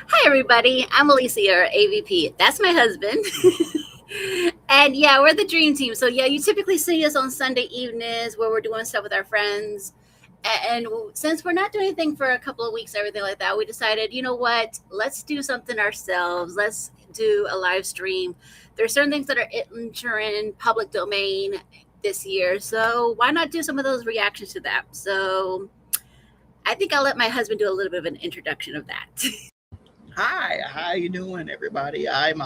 Hi, everybody. I'm Alicia, or AVP. That's my husband. And yeah, we're the dream team. So yeah, you typically see us on Sunday evenings where we're doing stuff with our friends. And since we're not doing anything for a couple of weeks, everything like that, we decided, you know what? Let's do something ourselves. Let's do a live stream. There's certain things that are entering public domain this year. So why not do some of those reactions to that? So I think I'll let my husband do a little bit of an introduction of that. Hi, how you doing, everybody? I'm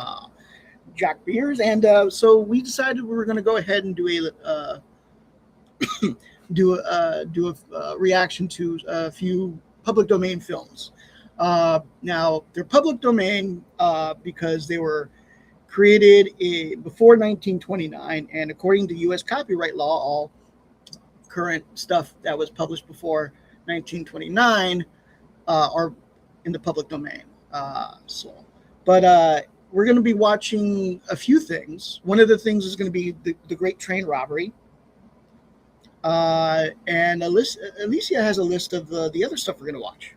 Jack Beers, and so we decided we were going to go ahead and do a reaction to a few public domain films. Now they're public domain because they were created before 1929, and according to U.S. copyright law, all current stuff that was published before 1929 are in the public domain. But we're going to be watching a few things. One of the things is going to be the Great Train Robbery. And Alicia has a list of the other stuff we're going to watch.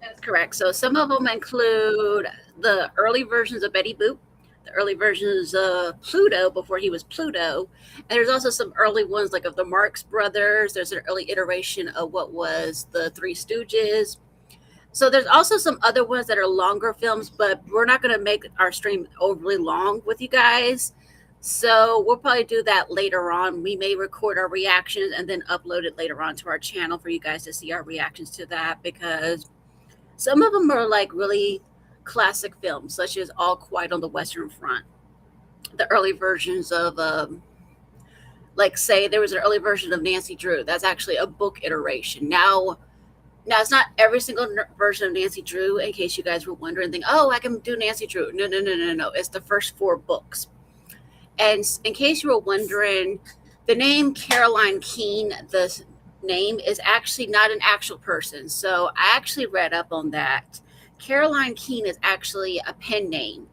That's correct. So some of them include the early versions of Betty Boop, the early versions of Pluto before he was Pluto, and there's also some early ones like of the Marx Brothers. There's an early iteration of what was the Three Stooges. So there's also some other ones that are longer films, but we're not going to make our stream overly long with you guys. So we'll probably do that later on. We may record our reactions and then upload it later on to our channel for you guys to see our reactions to that, because some of them are like really classic films, such as All Quiet on the Western Front. The early versions of, like, say, there was an early version of Nancy Drew. That's actually a book iteration. Now it's not every single version of Nancy Drew. In case you guys were wondering, think, oh, I can do Nancy Drew. No, no, no, no, no. It's the first four books. And in case you were wondering, the name Caroline Keene, the name is actually not an actual person. So I actually read up on that. Caroline Keene is actually a pen name,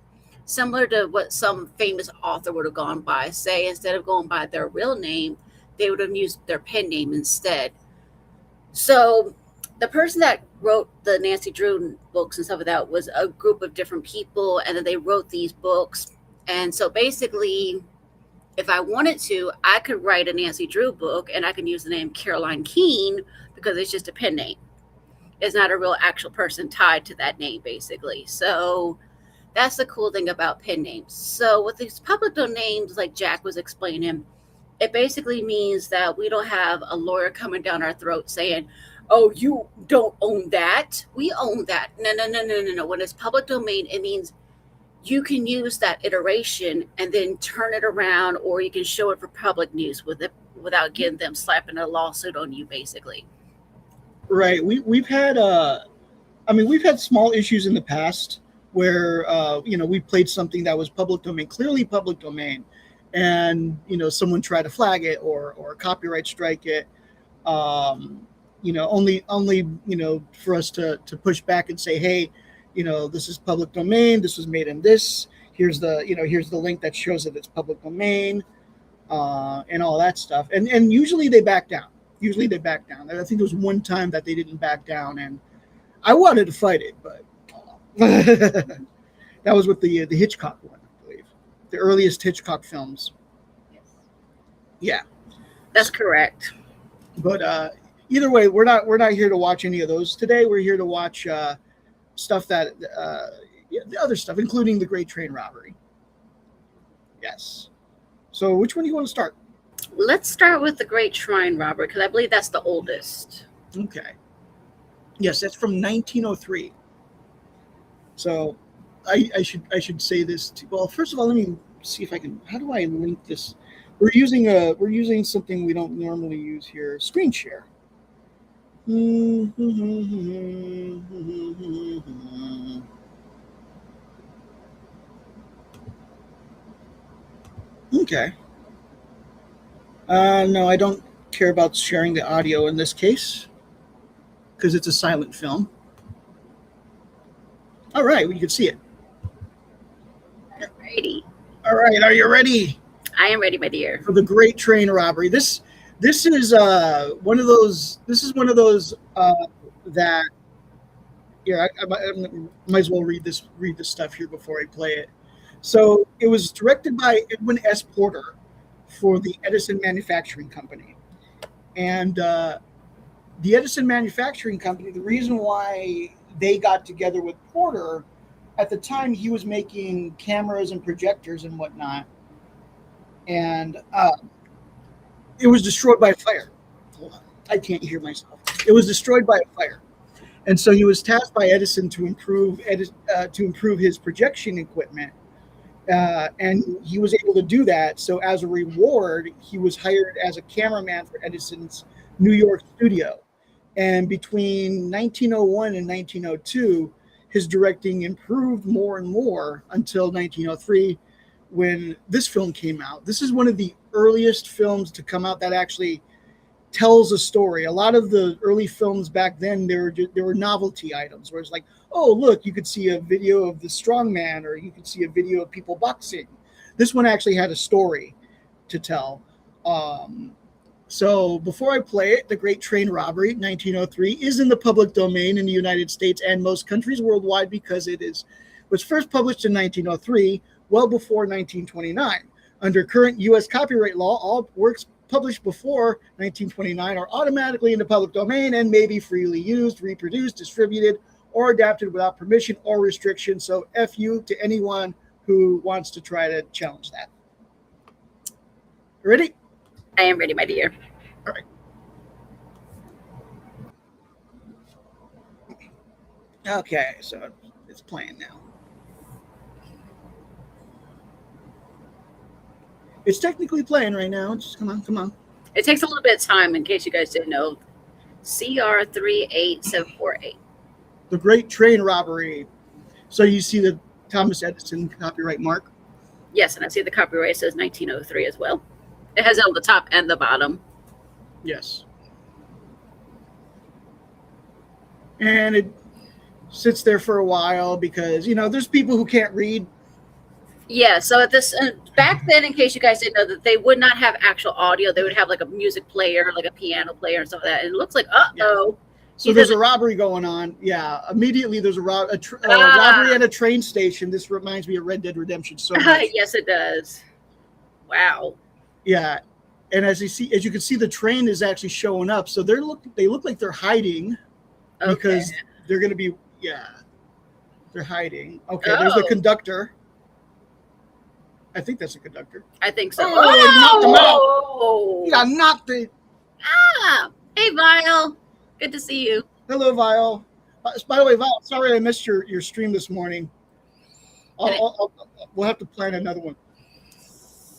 similar to what some famous author would have gone by. Say, instead of going by their real name, they would have used their pen name instead. So the person that wrote the Nancy Drew books and stuff like that was a group of different people, and then they wrote these books. And so basically, if I wanted to, I could write a Nancy Drew book and I can use the name Caroline Keene because it's just a pen name. It's not a real actual person tied to that name, basically. So that's the cool thing about pen names. So with these public domains, like Jack was explaining, it basically means that we don't have a lawyer coming down our throat saying, oh, you don't own that. We own that. No, no, no, no, no, no. When it's public domain, it means you can use that iteration and then turn it around, or you can show it for public use with it without getting them slapping a lawsuit on you, basically. Right. We've had we've had small issues in the past where we played something that was public domain, clearly public domain, and someone tried to flag it or copyright strike it. Only for us to push back and say, hey, this is public domain. This was made in this. Here's the link that shows that it's public domain, and all that stuff. And usually they back down. Usually they back down. I think there was one time that they didn't back down, and I wanted to fight it, but that was with the Hitchcock one, I believe, the earliest Hitchcock films. Yeah, That's correct. but either way, we're not here to watch any of those today. We're here to watch stuff that the other stuff, including the Great Train Robbery. Yes. So, which one do you want to start? Let's start with the Great Shrine Robber because I believe that's the oldest. Okay. Yes, that's from 1903. So, I should say this. Well, first of all, let me see if I can. How do I link this? We're using something we don't normally use here. Screen share. Okay. No, I don't care about sharing the audio in this case because it's a silent film. All right, well, you can see it. Alrighty. All right, are you ready I am ready, my dear. for the Great Train Robbery? This is one of those. This is one of those that Yeah, I might as well read this stuff here before I play it. So it was directed by Edwin S. Porter for the Edison Manufacturing Company, and the Edison Manufacturing Company. The reason why they got together with Porter at the time, he was making cameras and projectors and whatnot, and it was destroyed by a fire. Hold on, I can't hear myself. It was destroyed by a fire. And so he was tasked by Edison to improve his projection equipment, and he was able to do that. So as a reward, he was hired as a cameraman for Edison's New York studio. And between 1901 and 1902, his directing improved more and more until 1903, when this film came out. This is one of the earliest films to come out that actually tells a story. A lot of the early films back then, there were novelty items where it's like, oh, look, you could see a video of the strongman, or you could see a video of people boxing. This one actually had a story to tell. So before I play it, The Great Train Robbery, 1903, is in the public domain in the United States and most countries worldwide because was first published in 1903, well before 1929. Under current U.S. copyright law, all works published before 1929 are automatically in the public domain and may be freely used, reproduced, distributed, or adapted without permission or restriction. So F you to anyone who wants to try to challenge that. Ready? I am ready, my dear. All right. Okay, so it's playing now. It's technically playing right now. Just come on. It takes a little bit of time, in case you guys didn't know. CR38748. The Great Train Robbery. So you see the Thomas Edison copyright mark? Yes, and I see the copyright says 1903 as well. It has it on the top and the bottom. Yes. And it sits there for a while because, there's people who can't read. Yeah, so at this back then, in case you guys didn't know, that they would not have actual audio. They would have like a music player, like a piano player and stuff like that. And it looks like, Yeah. So there's a robbery going on. Yeah, immediately there's a robbery at a train station. This reminds me of Red Dead Redemption so much. Yes, it does. Wow. Yeah, and as you can see, the train is actually showing up. So they look like they're hiding because they're going to be they're hiding. Okay, there's the conductor. I think that's a conductor. I think so. Oh, knocked him out. Yeah, knocked it. Hey, Vile. Good to see you. Hello, Vile. By the way, Vile, sorry I missed your stream this morning. We'll have to plan another one.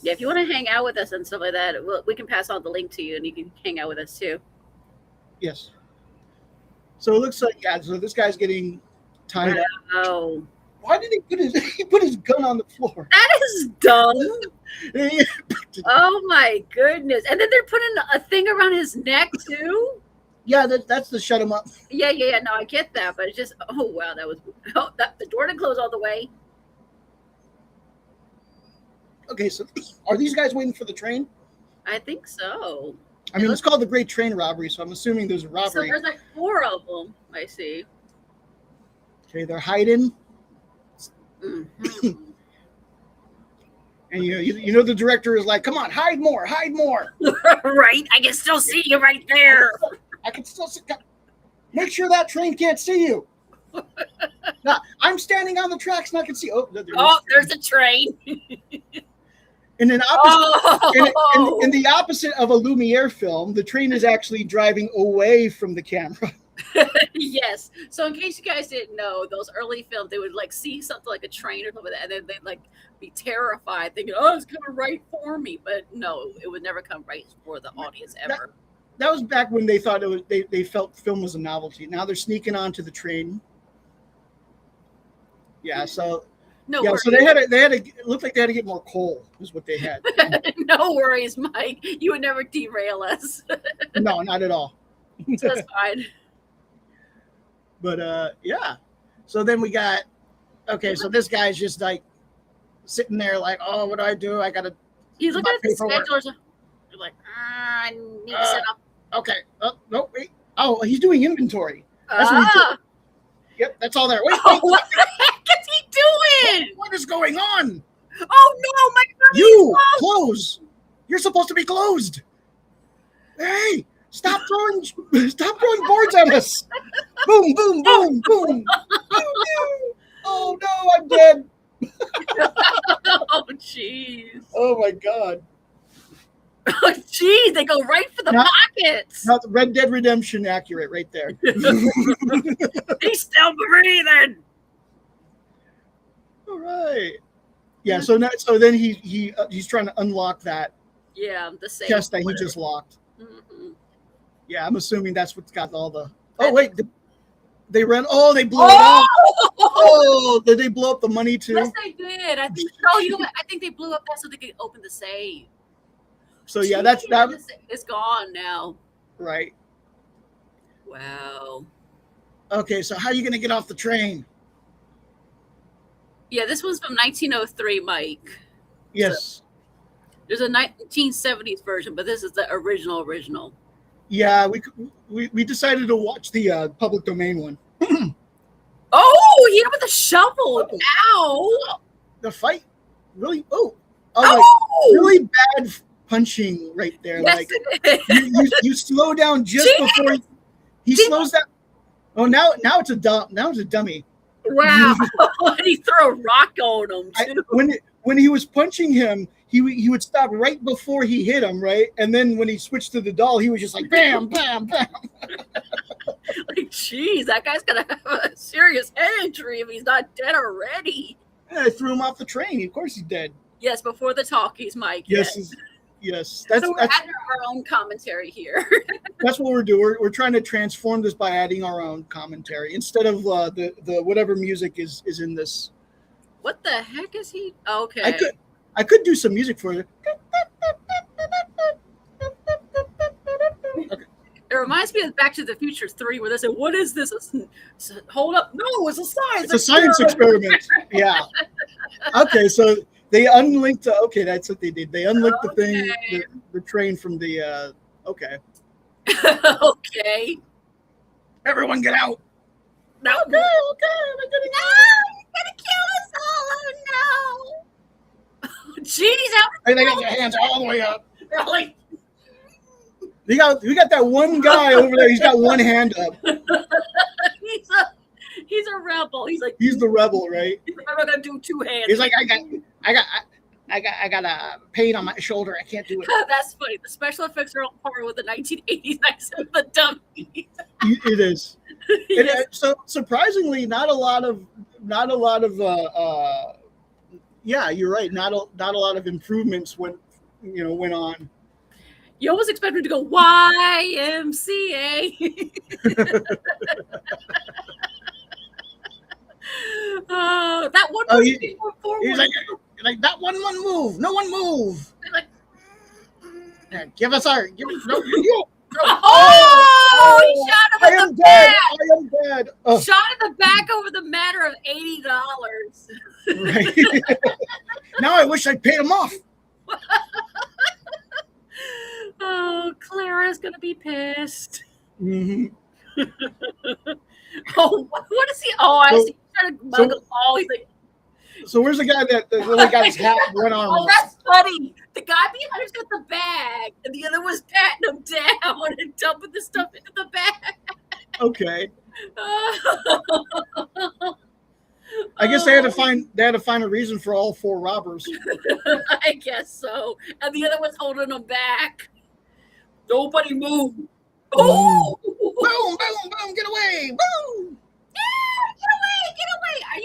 Yeah, if you want to hang out with us and stuff like that, we can pass on the link to you, and you can hang out with us too. Yes. So it looks like so this guy's getting tied up. Oh. Why did he put his gun on the floor? That is dumb. Oh my goodness! And then they're putting a thing around his neck too. Yeah, that's to shut him up. Yeah. No, I get that, but it's just the door didn't close all the way. Okay, so are these guys waiting for the train? I think so. I mean, it's called the Great Train Robbery, so I'm assuming there's a robbery. So there's like 4 of them. I see. Okay, they're hiding. Mm-hmm. And the director is like, come on, hide more. Right, I can still see you right there. I can still see. Make sure that train can't see you. Now, I'm standing on the tracks and I can see. There's a train. And in the opposite of a Lumiere film, the train is actually driving away from the camera. Yes. So in case you guys didn't know, those early films, they would like see something like a train or something like that, and then they'd like be terrified, thinking, "Oh, it's coming right for me." But no, it would never come right for the audience ever. That was back when they thought they felt film was a novelty. Now they're sneaking onto the train. Yeah. So. No yeah, worries. So it looked like they had to get more coal, is what they had. No worries, Mike. You would never derail us. No, not at all. So that's fine. But yeah. So then we got so this guy's just like sitting there like, oh, what do I do? I gotta He's looking at the schedule. You're like, I need to set up. Okay. Oh, no, wait. Oh, he's doing inventory. That's what he's doing. Yep, that's all there. Wait, Oh, what the heck is he doing? what is going on? Oh no, my God! You close. You're supposed to be closed. Hey, stop throwing boards at us. Boom, boom, boom, boom. Oh no, I'm dead. Oh jeez. Oh my God. Oh jeez, they go right for the Not- pockets. Not Red Dead Redemption accurate right there. He's still breathing. All right. Yeah. So then he's trying to unlock that Yeah, the same. chest that he just locked. Mhm. Yeah, I'm assuming that's what's got all the. Oh wait, they ran. Oh, they blew it up. Oh! Oh, did they blow up the money too? Yes, they did. I think. Oh, you know what? I think they blew up that so they could open the safe. So yeah, that's that. It's gone now. Right. Wow. Okay, so how are you gonna get off the train? Yeah, this one's from 1903, Mike. Yes. There's a 1970s version, but this is the original. Yeah, we decided to watch the public domain one. Oh, he hit him with a shovel. Ow. The fight really. Oh, Oh, like really bad punching right there. Yes, Like it is. you slow down just before he slows down. Oh, now it's a dummy. Wow. And he threw a rock on him, too. When he was punching him, he would stop right before he hit him, right? And then when he switched to the doll, he was just like bam, bam, bam. Like, geez, that guy's going to have a serious head injury if he's not dead already. And I threw him off the train. Of course he's dead. Yes, before the talkies, Mike. Yes. That's So we're adding our own commentary here. that's what we're doing. We're trying to transform this by adding our own commentary instead of the whatever music is in this. What the heck is he? Okay. I could do some music for you. It reminds me of Back to the Future 3, where they said, "What is this?" Hold up. No, it's a science. It's a science experiment. Yeah. Okay, so they unlinked. Okay, that's what they did. They unlinked the thing, the train from the. Okay. Okay. Everyone, get out. No. Okay. We're gonna He's gonna kill us all. Oh no. Jeez, how Hey, they got their hands all the way up. they're like, We got that one guy over there. He's got one hand up. he's a rebel. He's like, He's the rebel, right? I'm not gonna do two hands. He's like, I got a pain on my shoulder. I can't do it. That's funny. The special effects are on par with the 1980s Nights of the Dummies. It is. So surprisingly, not a lot of. Yeah, you're right. Not a lot of improvements went on. You almost expect him to go YMCA. That one. Oh, He's He's like that one move. No one move. like, Yeah, give us no, you. oh, he shot I him in am the dead. back. I am dead. Oh, Shot in the back over the matter of $80. right. Now I wish I paid him off. Oh, Clara's gonna be pissed. Mm-hmm. Oh, what is he? Oh, I see. He's trying to mug a ball. He's like, So where's the guy that really got his hat one arm oh, off? that's funny. The guy behind him's got the bag, and the other was patting him down and dumping the stuff into the bag. Okay. I guess they had to find a reason for all four robbers. I guess so. And the other one's holding him back. Nobody move. Oh! Boom, boom, boom, get away. Boom. Get away. Are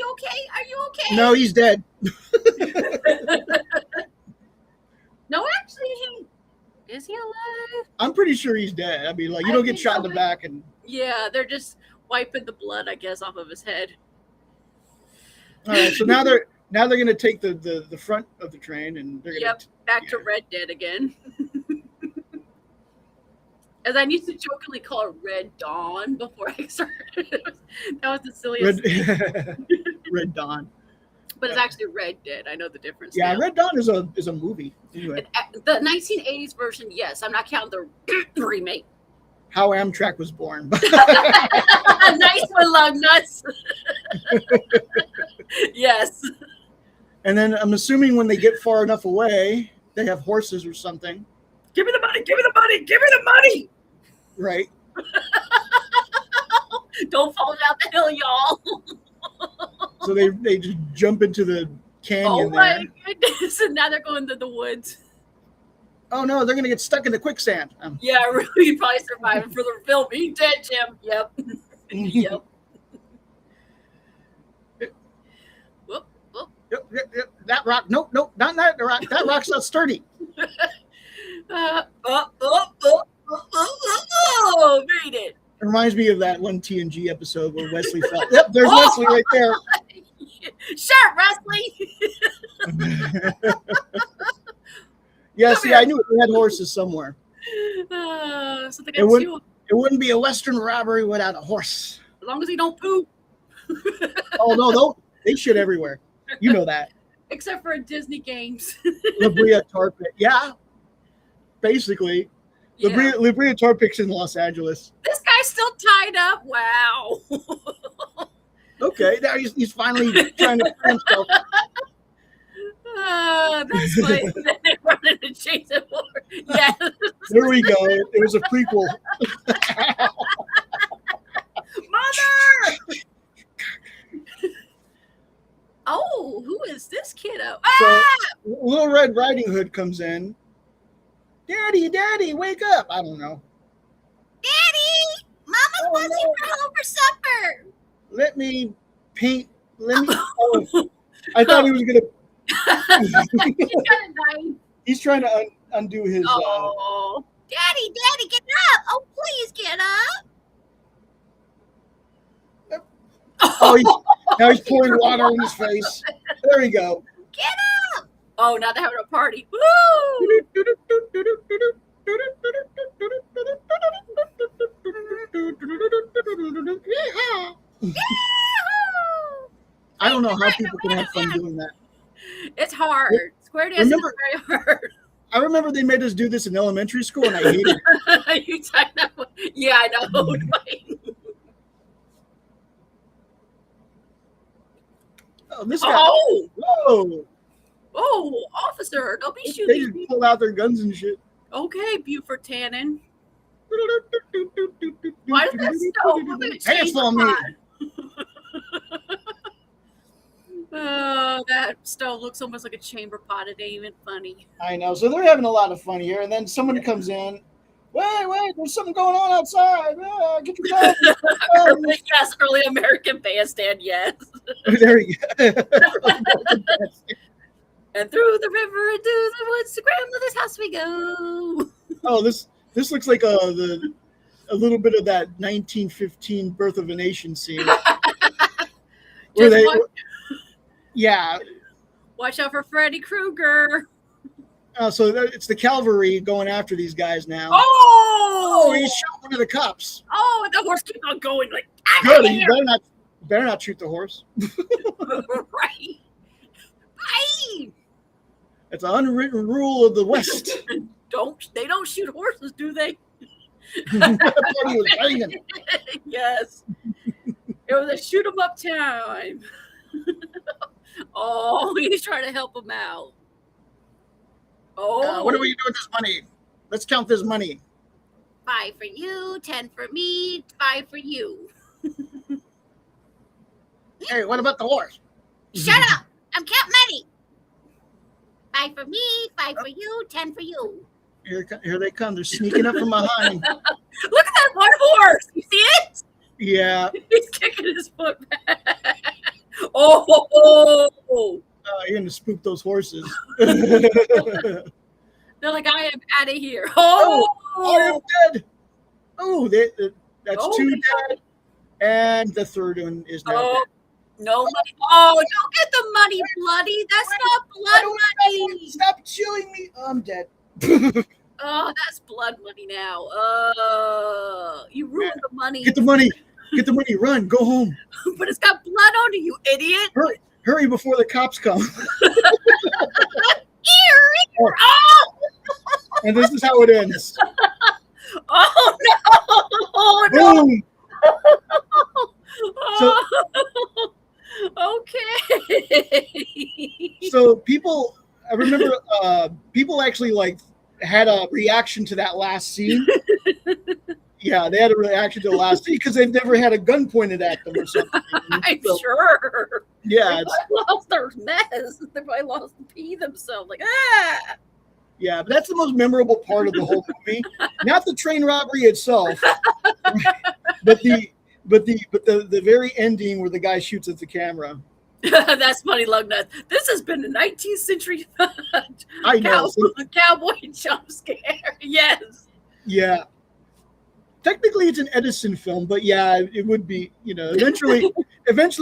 you okay? No, he's dead. No, actually, is he alive? I'm pretty sure he's dead. I mean, like, you don't get shot in the back and Yeah, they're just wiping the blood, I guess, off of his head. all right, so now they're gonna take the front of the train and they're gonna Yep, back to Red Dead again. As I used to jokingly call it Red Dawn before I started. That was the silliest thing. Red Dawn. But it's actually Red Dead. I know the difference. Yeah, now. Red Dawn is a movie. Anyway. The 1980s version, yes. I'm not counting the remake. how Amtrak was born. Nice one, lug nuts. Yes. And then I'm assuming when they get far enough away, they have horses or something. Give me the money. Give me the money. Give me the money. Right. Don't fall down the hill, y'all. So they just jump into the canyon there. My goodness. And now they're going to the woods. Oh no, they're gonna get stuck in the quicksand. Yeah, really, probably surviving for the film. He dead, Jim. Yep. Yep. Whoop, whoop. Yep. That rock. Nope. Not that rock. That rock's not sturdy. Oh, made it. It reminds me of that one TNG episode where Wesley fell. Yep, there's Wesley right there. Sure, Wesley. Yeah, Come see, here. I knew they had horses somewhere. So they It got wouldn't- two. It wouldn't be a Western robbery without a horse. As long as he don't poop. Oh no, they shit everywhere. You know that. Except for Disney games. La Brea Tar Pit. Yeah, basically. Yeah. La Brea Tar Pit's in Los Angeles. This guy's still tied up. Wow. Okay, now he's finally trying to free himself. That's funny. Then they run into Jason Moore. Yeah. There we go. It was a prequel. Mother! Oh, who is this kiddo? So Ah! Little Red Riding Hood comes in. Daddy, wake up! I don't know. Daddy! Mama's Oh, wants you no. home for supper. Let me paint. Oh, I thought he was gonna. He's kind of dying. He's trying to undo his. Oh. Daddy, get up. Oh, please get up. Now he's pouring water in his face. There we go. Get up. Oh, now they're having a party. Woo! I don't know how people can have fun doing that. It's hard. Square dancing Remember- is very hard. I remember they made us do this in elementary school, and I hated it. You talking about- yeah, I know. Oh, this guy. Oh, Whoa! oh, officer, don't be They shooting. just pull out their guns and shit. Okay, Buford Tannen. Why does that stove look like a Hands chamber on me. pot? Oh, that stove looks almost like a chamber pot. It ain't even funny. I know. So they're having a lot of fun here, and then someone comes in. Wait! There's something going on outside. Get your gun. Yes, early American bandstand, yes. There we go. And through the river into the woods to grandmother's house we go. Oh, this looks like a little bit of that 1915 Birth of a Nation scene. Where Just they, watch, yeah. watch out for Freddy Krueger. So it's the cavalry going after these guys now. Oh, He shot one of the cops. oh, and the horse keeps on going like, I'm Good. here. You better not shoot the horse. Right. Right. It's an unwritten rule of the West. They don't shoot horses, do they? That's what he was hanging. Yes. It was a shoot 'em up time. Oh, he's trying to help him out. Oh, What do we do with this money? Let's count this money. 5 for you, 10 for me, 5 for you. Hey, what about the horse? Shut up! I'm counting money. 5 for me, 5 for you, 10 for you. Here they come. They're sneaking up from behind. Look at that one horse. You see it? Yeah. He's kicking his foot back. Oh, You're going to spook those horses. they're like, I am out of here. Oh, Oh, dead. Oh, that's Oh, 2 my dead. And the third one is now oh, dead. no money. Oh, don't get the money, bloody. That's not blood money. Stop chewing me. I'm dead. Oh, that's blood money now. You ruined the money, Get the money. Get the money. Run. Go home. but it's got blood on it, you idiot. Hurry before the cops come. Oh, And this is how it ends. Oh no! Oh no! Boom. So Okay. so people, I remember people actually like had a reaction to that last scene. Yeah, they had a reaction to the last scene because they've never had a gun pointed at them or something. I'm So, sure. yeah, They it's probably lost their mess. They probably lost the pee themselves. Like, ah! yeah, but that's the most memorable part of the whole movie. Not the train robbery itself, but the very ending where the guy shoots at the camera. That's funny, Lugnut. This has been a 19th century I know. cowboy jump scare. Yes. Yeah. Technically, it's an Edison film, but yeah, it would be. Eventually,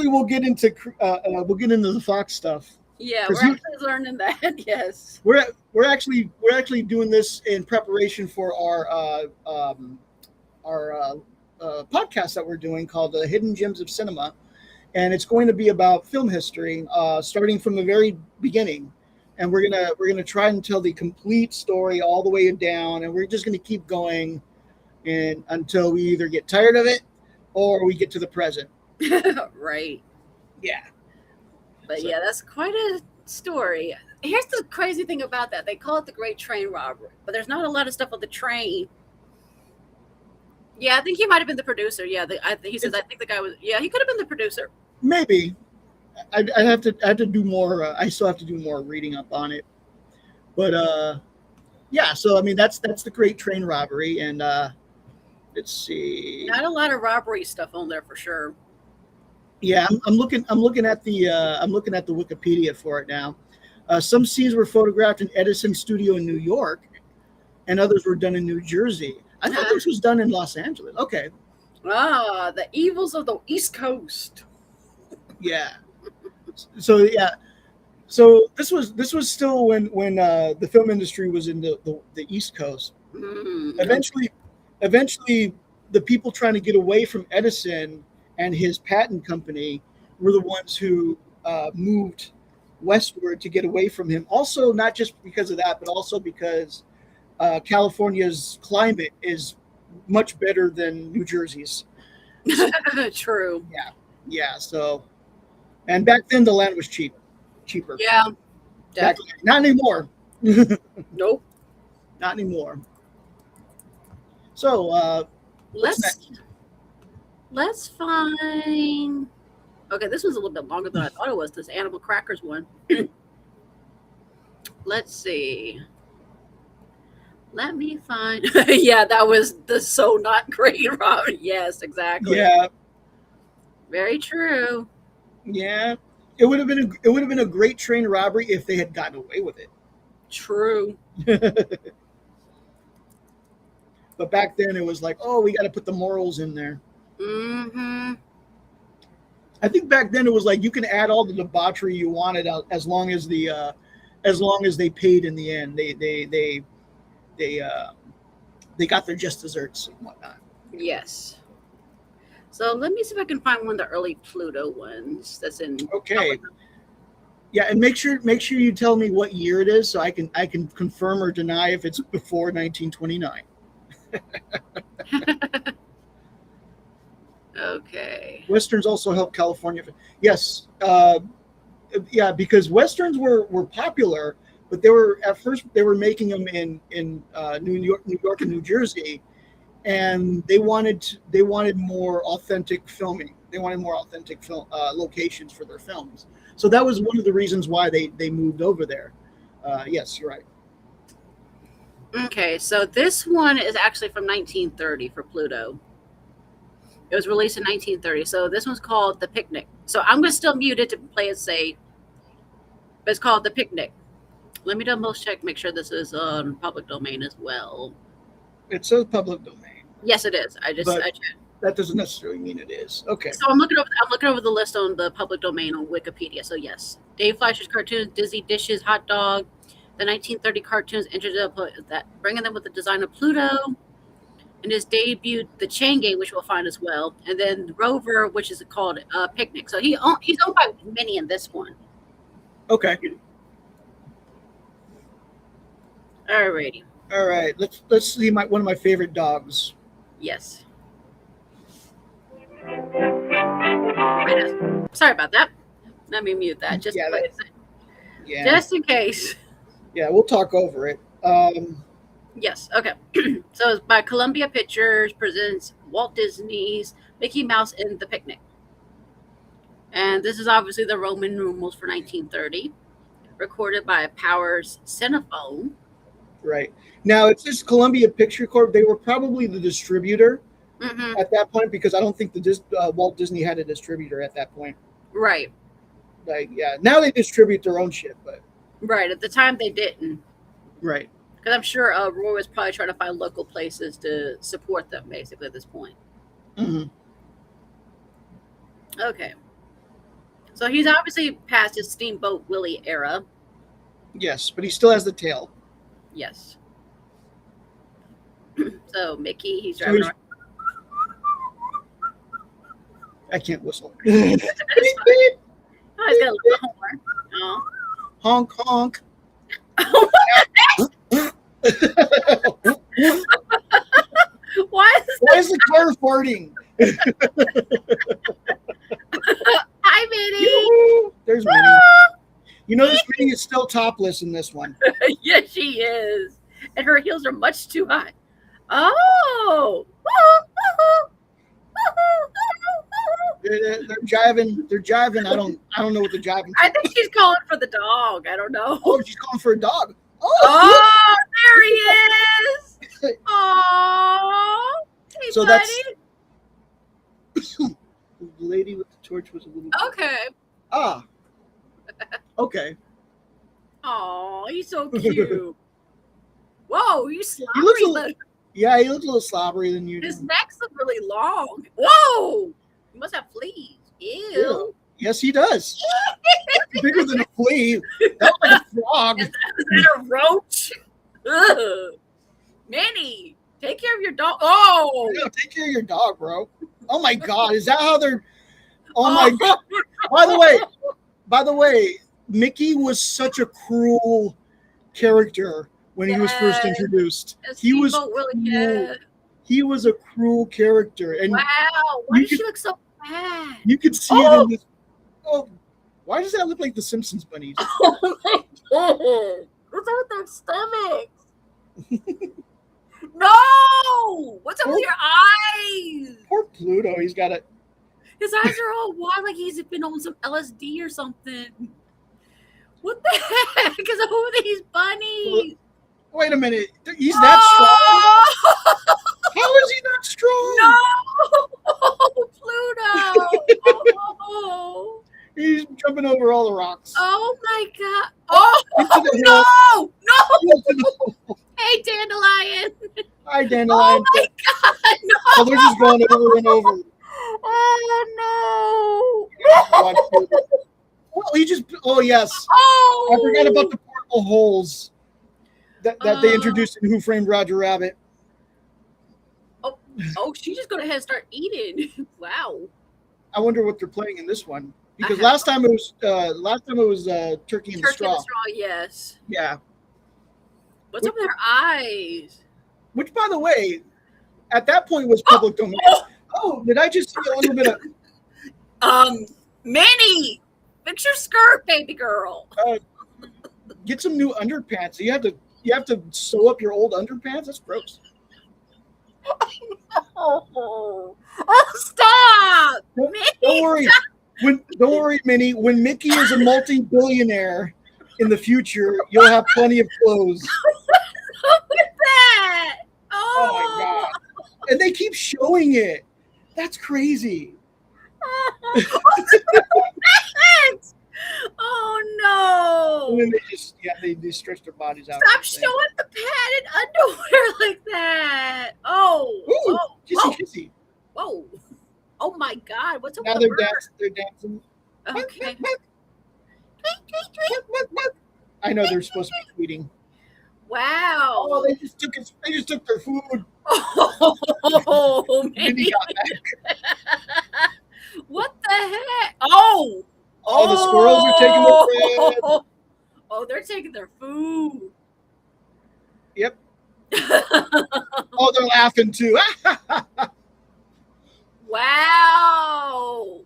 we'll get into the Fox stuff. Yeah, 'Cause we're actually learning that. Yes. We're actually doing this in preparation for our podcast that we're doing called Hidden Gems of Cinema, and it's going to be about film history, starting from the very beginning, and we're gonna try and tell the complete story all the way down, and we're just gonna keep going, and until we either get tired of it or we get to the present. Right. Yeah. But So- yeah, that's quite a story. Here's the crazy thing about that. They call it the Great Train Robbery, but there's not a lot of stuff on the train. Yeah, I think he might have been the producer. Yeah, he says, I think the guy was, yeah, he could have been the producer. Maybe I have to do more. I still have to do more reading up on it, but yeah. So I mean, that's the Great Train Robbery, and let's see. Not a lot of robbery stuff on there for sure. Yeah, I'm looking at the Wikipedia for it now. Some scenes were photographed in Edison Studio in New York, and others were done in New Jersey. I thought this was done in Los Angeles. Okay. Ah, the evils of the East Coast. Yeah. So yeah. So this was still when the film industry was in the East Coast. Eventually, the people trying to get away from Edison and his patent company were the ones who moved westward to get away from him. Also, not just because of that, but also because California's climate is much better than New Jersey's. True. Yeah. So, and back then the land was cheaper. Yeah. Not anymore. Nope. Not anymore. So, let's find. Okay, this was a little bit longer than I thought it was. This Animal Crackers one. Let's see. Let me find. Yeah, that was the so not great, Rob. Yes, exactly. yeah, Very true. yeah. It would have been a great train robbery if they had gotten away with it. True. But back then it was like, oh, we got to put the morals in there. Mm-hmm. I think back then it was like you can add all the debauchery you wanted out as long as they paid in the end. They got their just desserts and whatnot. Yes. So let me see if I can find one of the early Pluto ones that's in. Okay. Yeah, and make sure you tell me what year it is so I can confirm or deny if it's before 1929. Okay. Westerns also help California. Yes, yeah, because westerns were popular, but at first they were making them in New York and New Jersey, and they wanted more authentic filming. They wanted more authentic film locations for their films. So that was one of the reasons why they moved over there. Yes, you're right. Okay, so this one is actually from 1930 for Pluto. It was released in 1930. So this one's called The Picnic. So I'm going to still mute it to play it safe. But it's called The Picnic. Let me double check, make sure this is on public domain as well. It says public domain. Yes, it is. I checked. That doesn't necessarily mean it is. Okay. So I'm looking over the list on the public domain on Wikipedia. So yes, Dave Fleischer's cartoons, Disney Dishes, Hot Dog, the 1930 cartoons introduced that bringing them with the design of Pluto, and his debut, The Chain Gang, which we'll find as well, and then Rover, which is called Picnic. So he's owned by many in this one. Okay. Alrighty. All right, let's see one of my favorite dogs. Yes. Sorry about that. Let me mute that just Yeah, in case. Yeah, Just in case. yeah, we'll talk over it. Yes. Okay. So it's by Columbia Pictures presents Walt Disney's Mickey Mouse and the Picnic. And this is obviously the Roman numerals for 1930, recorded by Powers Cinephone. Right now, it's this Columbia Picture Corp. They were probably the distributor Mm-hmm. at that point because I don't think Walt Disney had a distributor at that point. Right. Like, yeah, now they distribute their own shit, but Right. At the time, they didn't. right. Because I'm sure Roy was probably trying to find local places to support them, basically, at this point. Hmm. Okay. So he's obviously past his Steamboat Willie era. Yes, but he still has the tail. Yes. So Mickey, he's So driving he's- around. I can't whistle. It's fine. Oh, he's got a little horn. Oh. Honk honk. Why is Why is the car farting? Hi, Minnie. Yoo-hoo! There's Minnie. You notice Minnie is still topless in this one. Yes, she is. And her heels are much too high. Oh. They're jiving. They're jiving. I don't know what they're jiving. I think she's calling for the dog. I don't know. Oh, she's calling for a dog. Oh, there he is. Oh. Hey, So buddy. The lady with the torch was a little. Okay. Ah. Okay. Oh, he's so cute. Whoa, you slobbery. looks a- little- Yeah, he looks a little slobbery than His usual. neck's really long. Whoa! He must have fleas. Ew. Ew. Yes, he does. Bigger than a flea. That's like a frog. Is that a roach? Ugh. Minnie, take care of your dog. Oh! Yeah, take care of your dog, bro. Oh my God, is that how they're? Oh my God. By the way, Mickey was such a cruel character when he was first Yes. introduced. A He was Steamboat Willie cruel. Cat. He was a cruel character, and Wow. Why you does she could- look so bad? you could see it in this. Oh, why does that look like the Simpsons bunnies? Oh my god. What's up with their stomachs? No! What's up with your eyes? Poor Pluto. He's got a. His eyes are all wide like he's been on some LSD or something. What the heck is up with these bunnies? Wait a minute. He's that strong. Oh! How is he that strong? No! Pluto! Oh! He's jumping over all the rocks. Oh my god! Oh Into the hill. no! Into the hole. Hey, Dandelion! Hi, Dandelion. Oh my god! No! Oh, they're just going over and over. Oh Watch Pluto. Well, he just. Oh yes. no! Oh! I forgot about the portal holes that they Oh. introduced in Who Framed Roger Rabbit. Oh, she's just gonna ahead and start eating. Wow. I wonder what they're playing in this one because I last time it was Turkey in the Turkey in Straw. the straw, yes. Yeah. What's up with her eyes? Which, by the way, at that point was public domain. Oh, did I just see a little bit of Minnie, fix your skirt, baby girl. get some new underpants? You have to sew up your old underpants? That's gross. Oh, stop! Minnie, Don't worry. Don't worry, Minnie. When Mickey is a multi-billionaire in the future, you'll have plenty of clothes. stop with that! Oh my God. And they keep showing it. That's crazy. Oh And no! then they stretch their bodies out. Stop showing the padded underwear like that! Oh! Ooh, Oh! kissy kissy. Whoa! Oh my God! What's up Now with they're the bird? dancing. They're dancing. Okay. I know they're supposed to be tweeting. Wow! Oh, they just took their food. Oh, Minnie Minnie. got back. What the heck? Oh! Oh, the squirrels are taking the bread. Oh, they're taking their food. Yep. Oh, they're laughing too. Wow.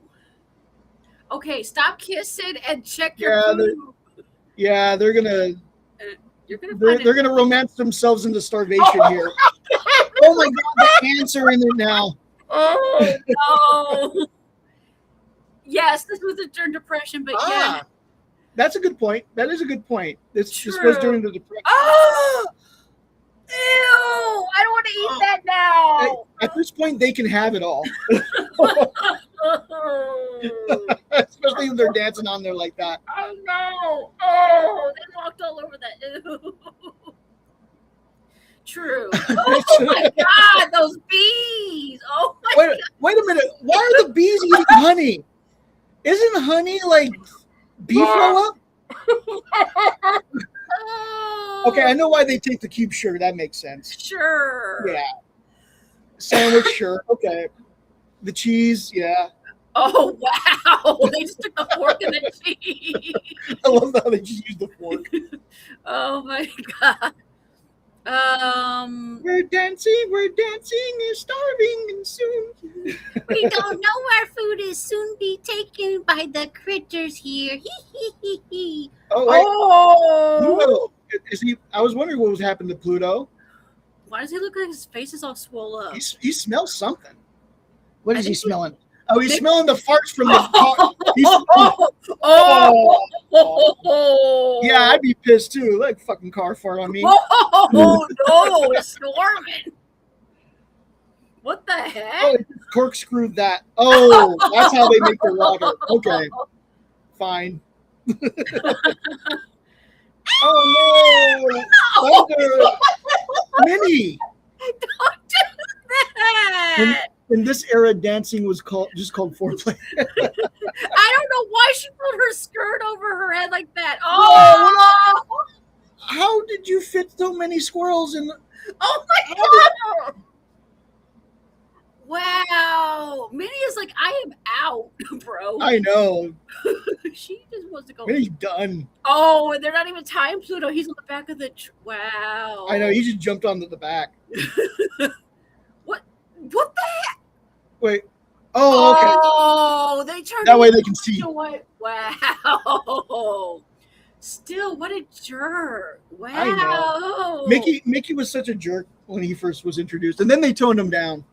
Okay, stop kissing and check your Yeah, food. Yeah, they're gonna You're gonna they're, find they're it. gonna romance themselves into starvation here. Oh my god, the ants are in it now. Oh no. Yes, this was during depression, but yeah. Ah, that's a good point. That is a good point. This was True. during the depression. Oh, ew! I don't want to eat that now. At this point, they can have it all, especially if they're dancing on there like that. Oh no! Oh, they walked all over that. Ew. True. Oh my god, those bees! Oh my Wait a minute. Why are the bees eating honey? Isn't honey like bee throw up? Oh. Okay, I know why they take the cube. Sure, that makes sense. Sure. Yeah. Sandwich, sure. Okay. The cheese, yeah. Oh wow! They just took the fork and the cheese. I love how they just use the fork. Oh my god. We're dancing, and starving, and soon. We don't know our food is soon be taken by the critters here. Oh, wait. Oh! Pluto. Is he? I was wondering what was happening to Pluto. Why does he look like his face is all swollen up? He smells something. What I is he think he- smelling? Oh, he's smelling the farts from the car. Oh! Yeah, I'd be pissed too. Like fucking car fart on me. Oh no! It's storming. What the heck? Oh, it just corkscrewed that. Oh, that's how they make the water. Okay, fine. Oh no! Thunder! Minnie! Don't do that! In this era, dancing was called foreplay. I don't know why she put her skirt over her head like that. Oh! How did you fit so many squirrels in? Oh my god! Wow, Minnie is like, I am out, bro. I know. She just wants to go. Minnie's done. Oh, and they're not even tying Pluto. He's on the back of the. Wow. I know. He just jumped onto the back. What the heck? Wait. Oh, okay. Oh, they turned. That way they can see. Wow. Still, what a jerk. Wow. I know. Mickey was such a jerk when he first was introduced, and then they toned him down.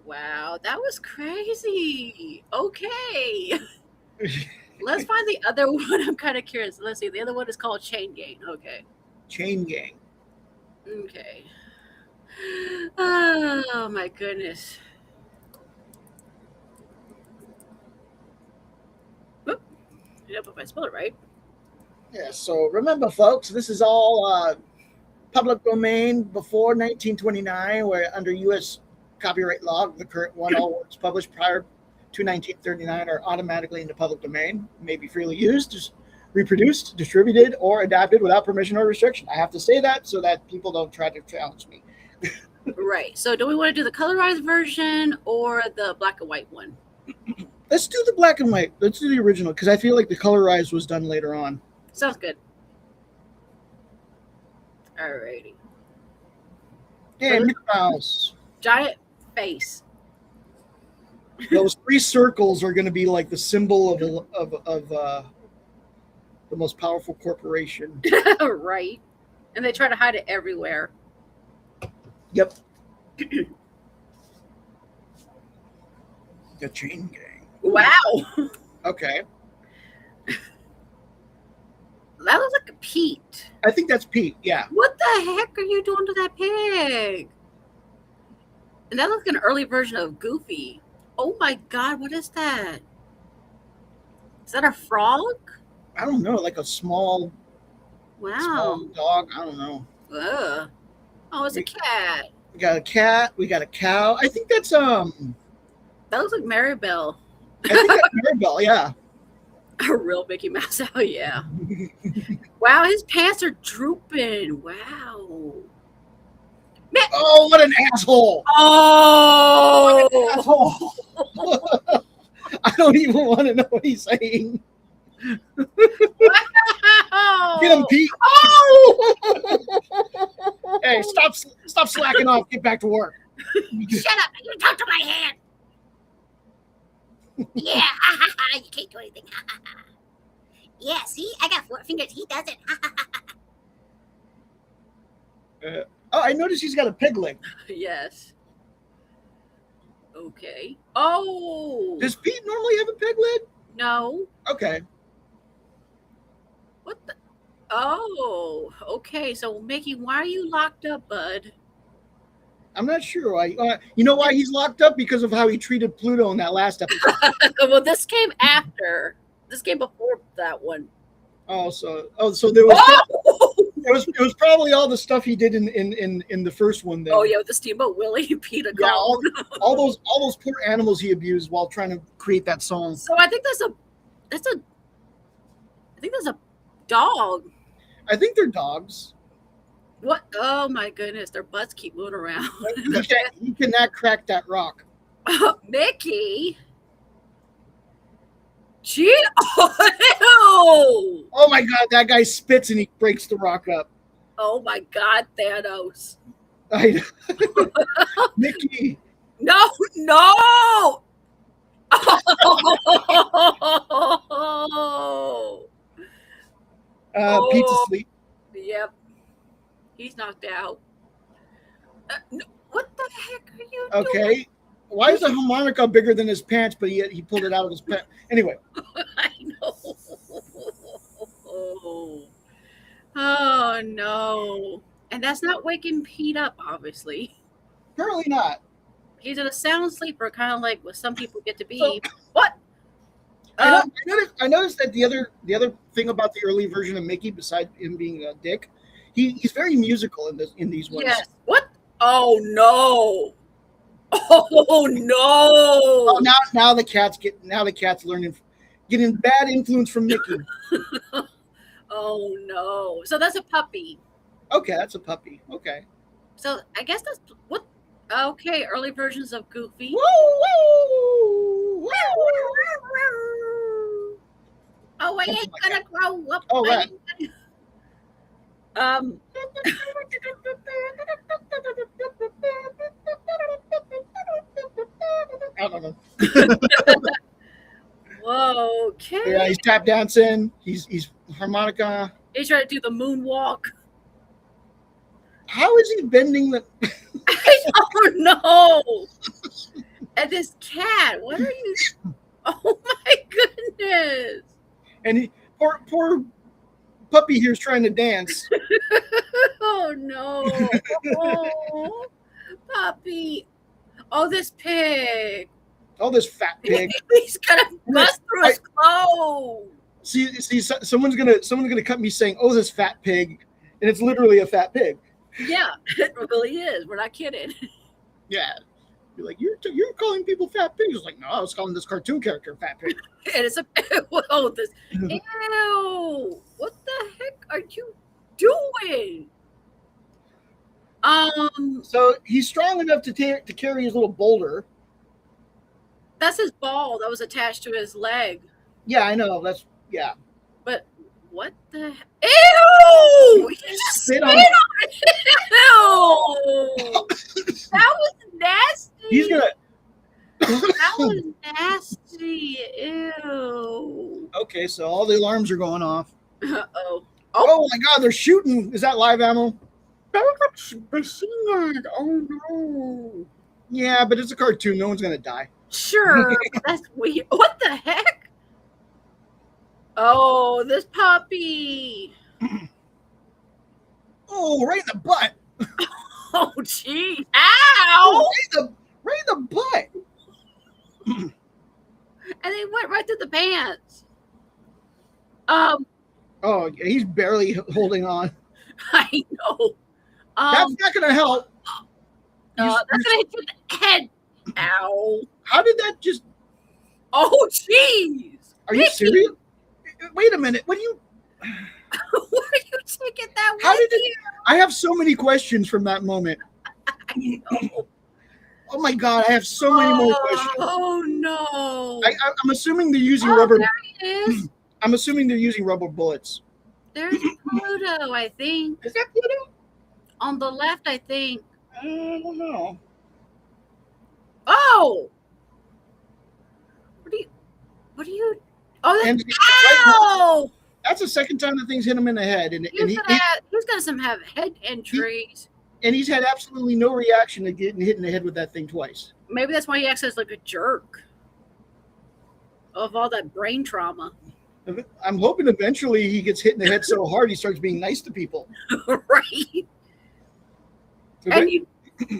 Wow, that was crazy. Okay. Let's find the other one. I'm kind of curious. Let's see. The other one is called Chain Gang. Okay. Chain Gang. Okay. Oh, my goodness. Whoop. I don't know if I spelled it right. Yeah. So remember, folks, this is all public domain before 1929, where under U.S. copyright law, the current one, all works published prior to 1939 are automatically in the public domain, may be freely used, reproduced, distributed, or adapted without permission or restriction. I have to say that so that people don't try to challenge me. Right. So, do we want to do the colorized version or the black and white one? Let's do the black and white. Let's do the original, because I feel like the colorized was done later on. Sounds good. Alrighty. Yeah, Mickey Mouse. Giant face. Those three circles are going to be like the symbol of the most powerful corporation. Right. And they try to hide it everywhere. Yep. The Chain Gang. Wow. Okay. That looks like a Pete. I think that's Pete. Yeah. What the heck are you doing to that pig? And that looks like an early version of Goofy. Oh my god, what is that? Is that a frog? I don't know, like a small Wow. dog. I don't know. Ugh. Oh, it's a cat. We got a cat. We got a cow. I think that's That looks like Maribel. I think that's Maribel. Yeah. A real Mickey Mouse. Oh yeah. Wow, his pants are drooping. Wow. Oh, what an asshole! Oh. Asshole. I don't even want to know what he's saying. Wow. Get him, Pete. Oh. Hey, Stop slacking off. Get back to work. Shut up! You talk to my hand. Yeah, you can't do anything. Yeah, see, I got 4 fingers. He doesn't. Oh, I noticed he's got a pig leg. Yes. Okay. Oh. Does Pete normally have a pig leg? No. Okay. What the? Oh. Okay. So, Mickey, why are you locked up, bud? I'm not sure why. You know why he's locked up? Because of how he treated Pluto in that last episode. Well, this came after. This came before that one. So there was. Oh! It was probably all the stuff he did in the first one. Then. Oh yeah, with the Steamboat Willie and Peter. Yeah, all those poor animals he abused while trying to create that song. So I think that's a dog. I think they're dogs. What? Oh my goodness, their butts keep moving around. He cannot crack that rock. Mickey. Gee, oh, Oh my God, that guy spits and he breaks the rock up. oh my God, Thanos. Mickey. No. Oh. Pete's asleep. Yep. He's knocked out. No, what the heck are you doing? Okay. Why is the harmonica bigger than his pants, but he pulled it out of his pants? Anyway. I know. Oh no. And that's not waking Pete up, obviously. Apparently not. He's in a sound sleeper, kind of like what some people get to be. So- What? I noticed that the other thing about the early version of Mickey, besides him being a dick, he's very musical in these ones. Yes. What? Oh no. Oh no. Oh, now the cat's getting bad influence from Mickey. Oh no. So that's a puppy. Okay, that's a puppy. Okay. So I guess that's what. Okay, early versions of Goofy. Woo, woo, woo, Oh, I ain't gonna grow up. Oh, I right. ain't gonna- I don't know. Whoa, okay. Yeah, he's tap dancing. He's harmonica. He's trying to do the moonwalk. How is he bending the? Oh no! And this cat, what are you? Oh my goodness! And poor puppy here is trying to dance. Oh no! Oh, puppy! Oh, this pig! Oh, this fat pig. He's gonna bust through his clothes. See, someone's gonna cut me saying, "Oh, this fat pig," and it's literally a fat pig. Yeah, it really is. We're not kidding. Yeah, you're like you're calling people fat pigs. It's like, no, I was calling this cartoon character a fat pig. And it's a oh this ew! What the heck are you doing? So he's strong enough to carry his little boulder. That's his ball that was attached to his leg. Yeah, I know. Yeah. But what the ew! He just Spit spit on on it. Ew! That was nasty. He's gonna. That was nasty. Ew. Okay, so all the alarms are going off. Uh-oh. Oh my God, they're shooting! Is that live ammo? Machine gun. Oh no. Yeah, but it's a cartoon. No one's gonna die. Sure. That's weird. What the heck? Oh, this puppy. Oh, right in the butt. Oh, gee. Ow. Right in the butt. And they went right through the pants. Oh, he's barely holding on. I know. That's not gonna help. That's gonna hit you in the head. Ow. How did that just? Oh, jeez. Are you Mickey. serious? Wait a minute. What do you? What are you taking that How with did you? I have so many questions from that moment. I know. Oh my God, I have so many more questions. Oh no. I'm assuming they're using Oh, rubber. there he is. I'm assuming they're using rubber bullets. There's Pluto, I think. Is that Pluto? On the left, I think. I don't know. Oh, what do you? What do you? Oh, And that's, right now, ow! that's the second time the thing's hit him in the head, and He's gonna some have head he injuries. and he's had absolutely no reaction to getting hit in the head with that thing twice. Maybe that's why he acts as like a jerk of all that brain trauma. I'm hoping eventually he gets hit in the head so hard he starts being nice to people. Right? So And you,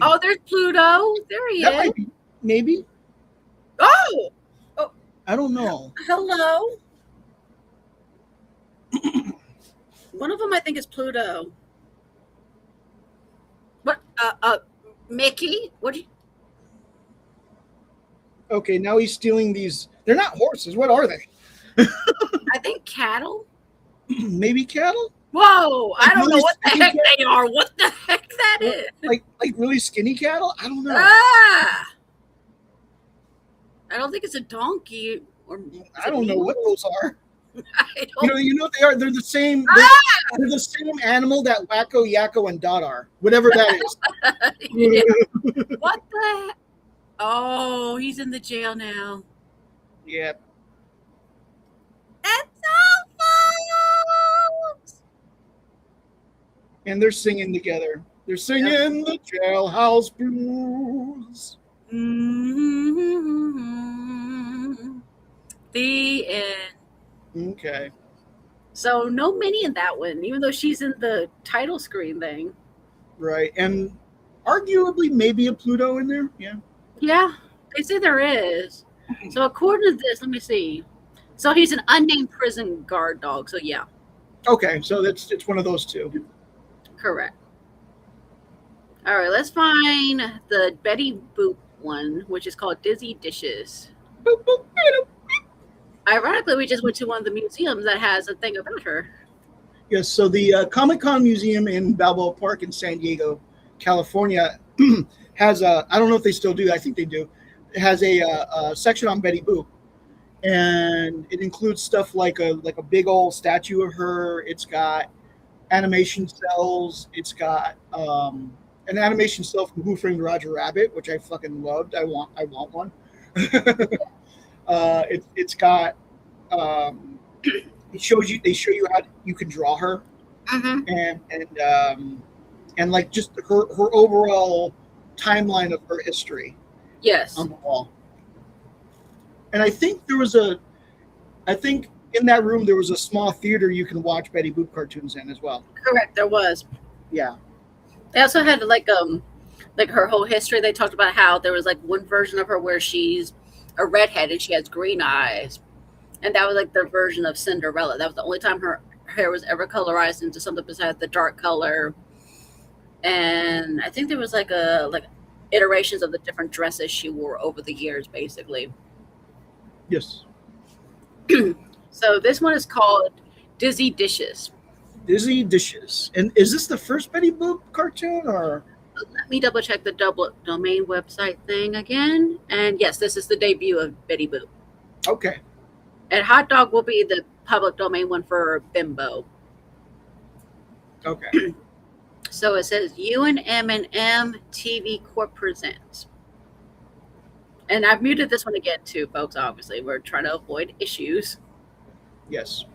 oh, there's Pluto. There he that is. might be, maybe. Oh, I don't know. hello. One of them, I think, is Pluto. What? Mickey? What? Okay, now he's stealing these. They're not horses. What are they? I think cattle. Maybe cattle? Whoa! Like I don't know really what the skinny heck they are. What the heck that is? Like really skinny cattle? I don't know. Ah! I don't think it's a donkey. Or I don't know what those are. I don't. You know what they are? They're the same. They're the same animal that Wacko, Yakko, and Dot are. Whatever that is. Yeah. What the heck? Oh, he's in the jail now. Yeah. It's all false. And they're singing together. They're singing the jailhouse blues. Mm-hmm. The end. Okay. So no Minnie in that one, even though she's in the title screen thing. Right. And arguably maybe a Pluto in there. Yeah. Yeah, they say there is. So according to this, let me see. So he's an unnamed prison guard dog. So yeah, Okay. So it's one of those two. correct. All right, let's find the Betty Boop one, which is called Dizzy Dishes. Boop, boop, boop. Ironically, we just went to one of the museums that has a thing about her. Yes. So the Comic-Con Museum in Balboa Park in San Diego, California, has a. I don't know if they still do. I think they do. It has a section on Betty Boop, and it includes stuff like a big old statue of her. It's got animation cells. It's got an animation cell from Who Framed Roger Rabbit, which I fucking loved. I want one. It's got they show you how you can draw her Mm-hmm. and like just her overall timeline of her history Yes. on the wall. And I think in that room there was a small theater you can watch Betty Boop cartoons in as well. Correct. There was. Yeah. They also had like her whole history. They talked about how there was like one version of her where she's a redhead and she has green eyes, and that was like their version of Cinderella. That was the only time her hair was ever colorized into something besides the dark color. And I think there was like iterations of the different dresses she wore over the years, basically. Yes. So this one is called Dizzy Dishes. Dizzy Dishes. And is this the first Betty Boop cartoon or? Let me double check the double domain website thing again. And yes, this is the debut of Betty Boop. Okay. And Hot Dog will be the public domain one for Bimbo. Okay. So it says UNM&M TV Corp presents. And I've muted this one again too, folks. Obviously, we're trying to avoid issues. Yes.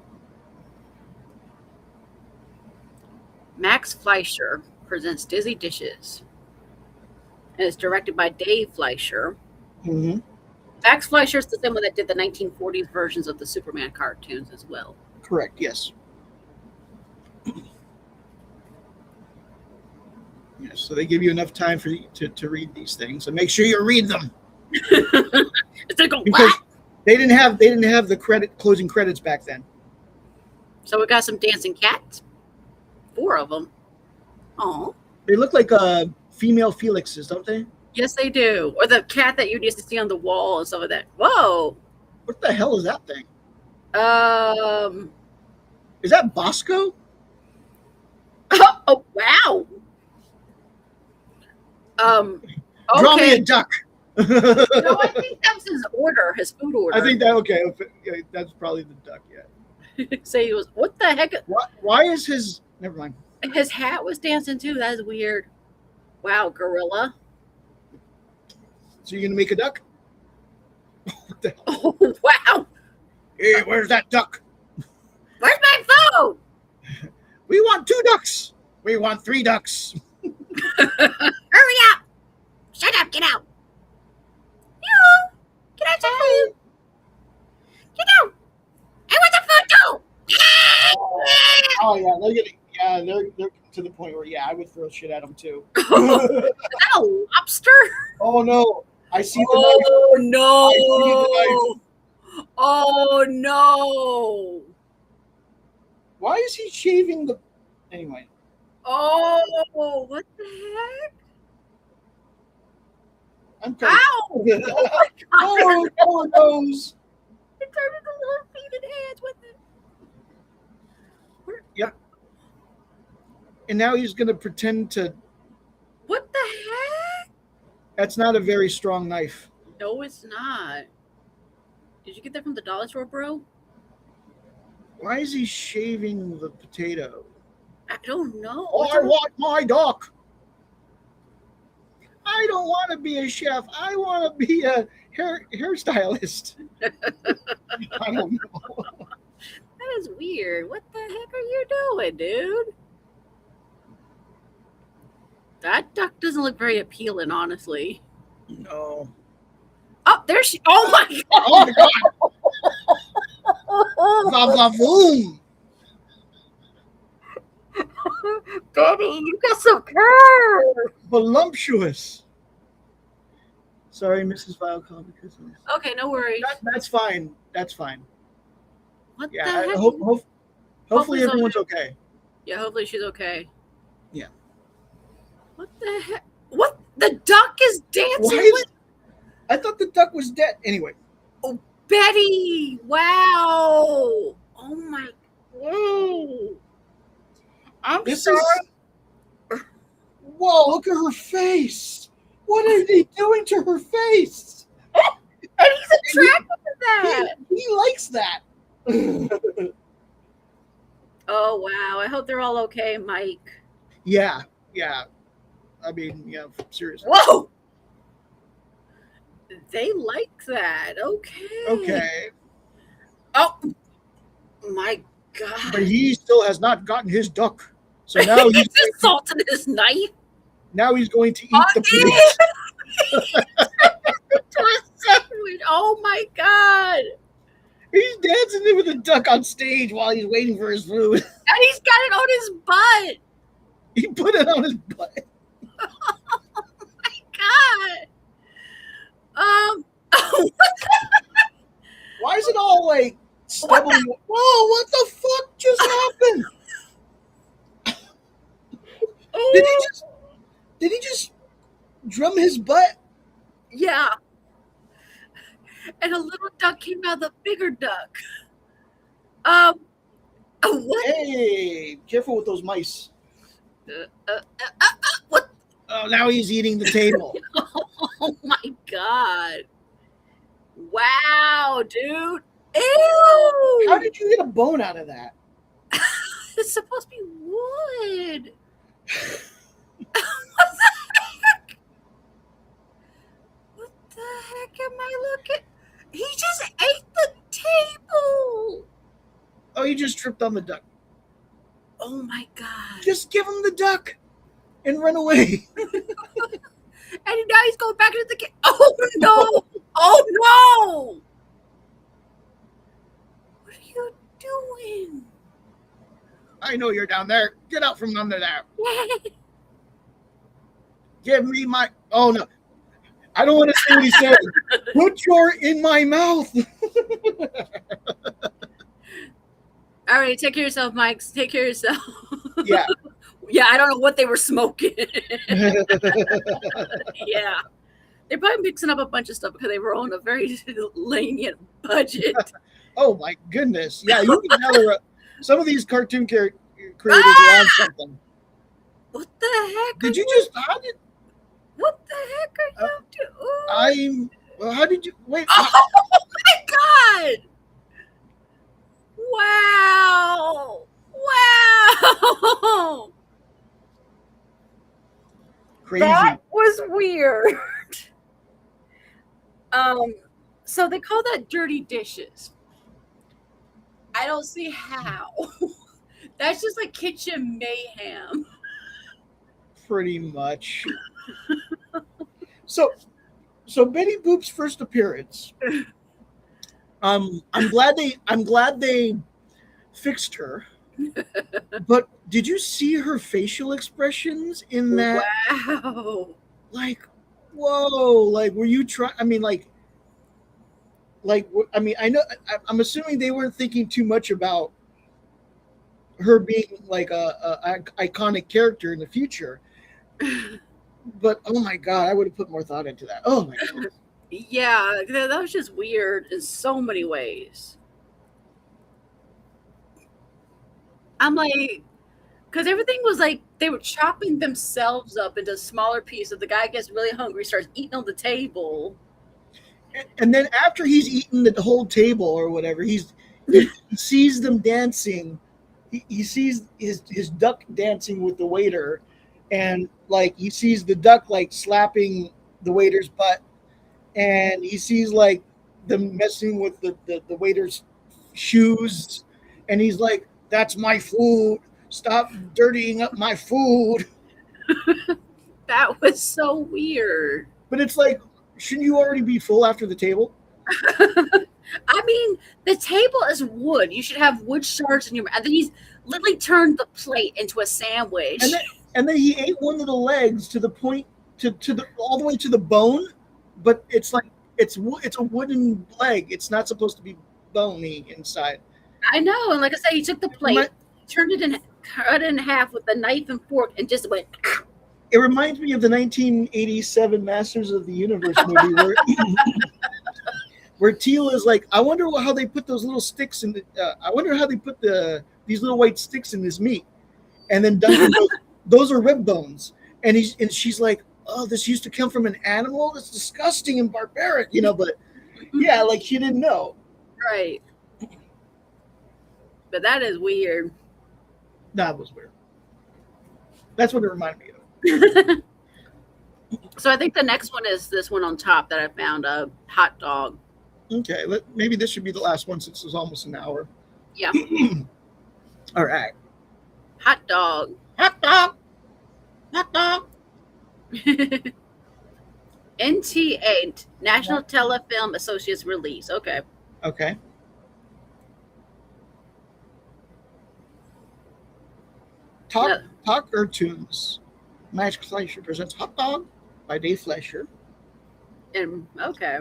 Max Fleischer presents Dizzy Dishes. And it's directed by Dave Fleischer. Mm-hmm. Max Fleischer is the same one that did the 1940s versions of the Superman cartoons as well. Correct. Yes. Yes. So they give you enough time for you to read these things, so make sure you read them. It's like, Because what? they didn't have the closing credits back then. So we got some dancing cats. 4 of them. Oh, They look like female Felixes, don't they? yes, they do. Or the cat that you used to see on the wall and stuff like that. Whoa. What the hell is that thing? Is that Bosco? Oh, wow. Draw me a Okay. duck. No, I think that was his order, his food order. I think that okay. Yeah, that's probably the duck. Yeah. So he was, what the heck? Why is his? Never mind. His hat was dancing too. That is weird. Wow, gorilla. So you're gonna make a duck? What the hell? Oh, wow. Hey, where's that duck? Where's my food? We want 2 ducks. We want 3 ducks. Hurry up. Shut up. Get out. Yoo-hoo. Get out some food. Get out. I want the food too. Oh yeah, they're getting they're to the point where I would throw shit at them too. Is that a lobster? Oh no, I see the knife. Oh I see no. Oh no. Why is he shaving the? Anyway, Oh, what the heck? I'm kind Ow! Oh my god. oh, poor nose. It turned into little feet and hands with it. And now he's gonna pretend to. What the heck? That's not a very strong knife. No, it's not. Did you get that from the dollar store, bro? Why is he shaving the potato? I don't know. Oh, I want my duck. I don't want to be a chef. I want to be a hairstylist. I don't know. That is weird. What the heck are you doing, dude? That duck doesn't look very appealing, honestly. No. Oh, there she. Oh my god. Oh my god. Vavoom. Betty, you got some curve. Voluptuous. Sorry, Mrs. Viacom, because of this. Okay, no worries. That's fine. That's fine. What Yeah, the I heck? hopefully Hopefully everyone's okay. Yeah, hopefully she's okay. Yeah. What the heck? What? The duck is dancing Why is- with I thought the duck was dead. Anyway, Betty. Wow. Oh my. Whoa. I'm this sorry. is. Whoa! Look at her face. What are they doing to her face? And he's attracted to that. He likes that. Oh wow. I hope they're all okay, Mike. Yeah. I mean, seriously. Whoa. They like that. Okay. Okay, Oh my god. but he still has not gotten his duck. So now He he's just salted his knife going to eat the Oh, plate. to a sandwich. Oh my god. He's dancing with a duck on stage while he's waiting for his food. And he's got it on his butt. He put it on his butt. God. Why is it all like stubbly? Whoa! What the fuck just happened? Did he just drum his butt? Yeah. And a little duck came out of the bigger duck. What? Hey, careful with those mice. What? Oh, now he's eating the table. Oh my god. Wow, dude. Ew. How did you get a bone out of that? It's supposed to be wood. What the heck am I looking? He just ate the table. Oh, you just tripped on the duck. Oh my god. Just give him the duck and run away. And now he's going back into the kitchen. Oh no! Oh no! What are you doing? I know you're down there. Get out from under there. Give me my. Oh no. I don't want to say what he said. Put your in my mouth. All right, take care of yourself, Mike. Take care of yourself. Yeah. Yeah, I don't know what they were smoking. Yeah. They're probably mixing up a bunch of stuff because they were on a very lenient budget. Oh my goodness. Yeah, you can tell some of these cartoon creators are on something. What the heck? Did you just? How did What the heck are you doing? Well, how did you wait? Oh my god! Wow! Wow! Crazy. That was weird. So they call that dirty dishes. I don't see how. That's just like kitchen mayhem. Pretty much. So Betty Boop's first appearance. I'm glad they fixed her. But did you see her facial expressions in that? Wow. Like, whoa! Like, were you trying? I mean, I mean, I'm assuming they weren't thinking too much about her being like a iconic character in the future. But oh my god, I would have put more thought into that. Oh my god. Yeah, that was just weird in so many ways. I'm like, because everything was like they were chopping themselves up into smaller pieces. The guy gets really hungry, starts eating on the table. And then after he's eaten the whole table or whatever, he sees them dancing. He sees his duck dancing with the waiter, and like he sees the duck like slapping the waiter's butt, and he sees like them messing with the waiter's shoes, and he's like, "That's my food. Stop dirtying up my food." That was so weird. But it's like, shouldn't you already be full after the table? I mean, the table is wood. You should have wood shards in your mouth. And then he's literally turned the plate into a sandwich. And then he ate one of the legs to the point to the all the way to the bone, but it's like it's a wooden leg. It's not supposed to be bony inside. I know, and like I said, he took the plate, cut it in half with a knife and fork, and just went. It reminds me of the 1987 Masters of the Universe movie where Teal is like, I wonder how they put those little sticks in I wonder how they put these little white sticks in this meat. And then Duncan goes, those are rib bones. And she's like, oh, this used to come from an animal? That's disgusting and barbaric, but yeah, like she didn't know. Right. But that is weird. That was weird. That's what it reminded me of. So I think the next one is this one on top that I found, a hot dog. Okay, maybe this should be the last one since it's almost an hour. Yeah. All right. Hot dog. Hot dog. Hot dog. NTA, National Telefilm Associates release. Okay. Okay. Talk Cartoons. Max Fleischer presents Hot Dog by Dave Fleischer. And okay.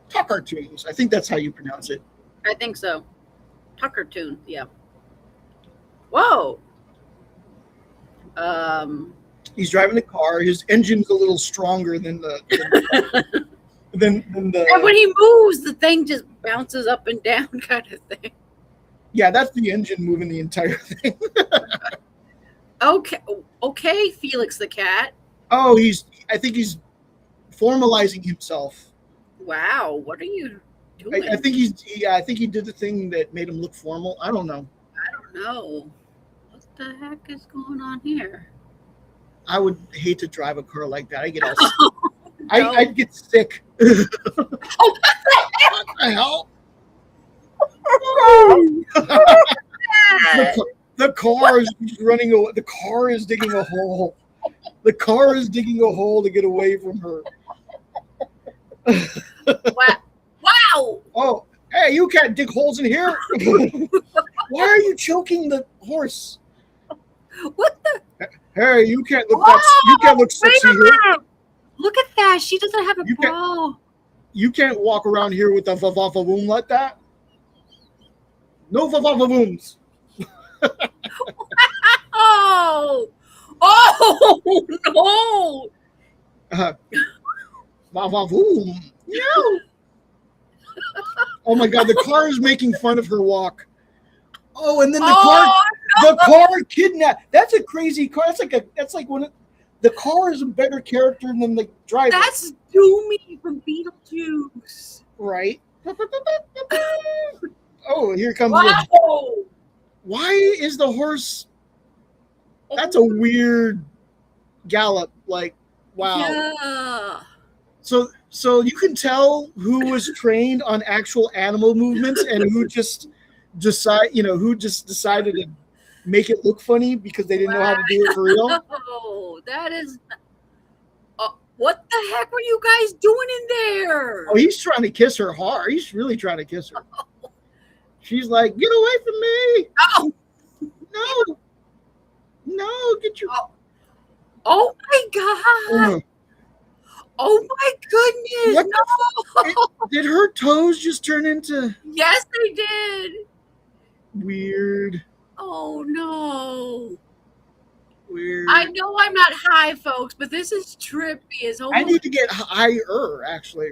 Talk Cartoons. I think that's how you pronounce it. I think so. Tucker Tune, yeah. Whoa. He's driving the car. His engine's a little stronger than the than the. And when he moves, the thing just bounces up and down, kind of thing. Yeah, that's the engine moving the entire thing. Okay, Felix the cat. Oh, I think he's formalizing himself. Wow, what are you doing? I think he did the thing that made him look formal. I don't know. No. What the heck is going on here? I would hate to drive a car like that. I get all No. I'd get sick. What the hell? The car is running away. The car is digging a hole. The car is digging a hole to get away from her. Wow! Oh, hey, you can't dig holes in here. Why are you choking the horse? What the? Hey, you can't look sexy here. Look at that. She doesn't have a bra. You can't walk around here with a va-va-va-boom like that. No va-va-va-booms. Oh no! Va-va-boom. No. Oh my God, the car is making fun of her walk. Oh, and then the car kidnapped. That's a crazy car. That's like when the car is a better character than the driver. Oh, here comes Wow. why is the horse? That's a weird gallop. Like, wow. Yeah. So you can tell who was trained on actual animal movements and who just decided to make it look funny because they didn't know how to do it for real. Oh, that is. What the heck were you guys doing in there? Oh, he's trying to kiss her hard. He's really trying to kiss her. She's like, "Get away from me! Oh, No, get your." oh my God. Oh my goodness. What No. Did her toes just turn into Yes, they did. weird? Oh no. Weird. I know I'm not high, folks, but this is trippy as I need to get higher. Actually,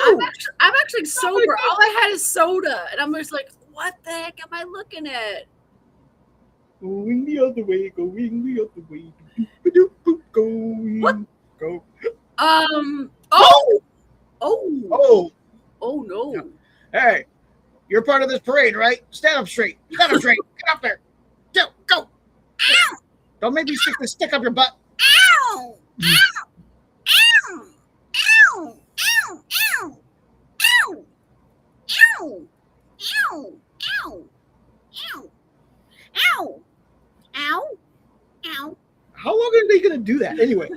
I'm actually sober. All I had is soda, and I'm just like, what the heck am I looking at? Going the other way, going the other way. Going. What? Go. Oh. Oh, No. Yeah. Hey, you're part of this parade, right? Stand up straight. Stand up straight. Get up there. Go. Ow! Don't make me stick this stick up your butt. Ow! Ow! Ow! Ow! Ow! Ow! Ow! Ow! Ow! Ow! Ow! Ow! Ow! Ow! How long are they going to do that? Anyway.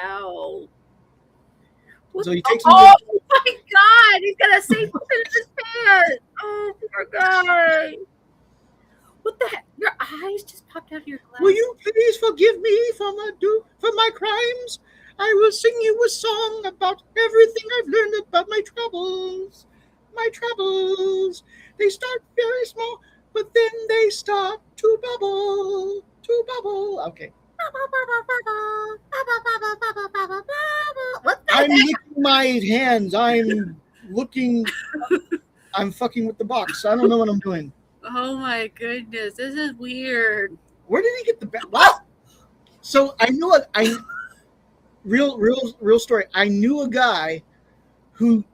Ow. So he takes him Oh my God! He's got a safe in his pants. Oh, poor guy. What the heck? Your eyes just popped out of your glasses. Will you please forgive me for my crimes? I will sing you a song about everything I've learned about my troubles. My troubles. They start very small, but then they start to bubble. Okay. What the I'm heck? licking my hands. I'm fucking with the box. I don't know what I'm doing. Oh my goodness, this is weird. Where did he get the bat? What? So I knew real story. I knew a guy who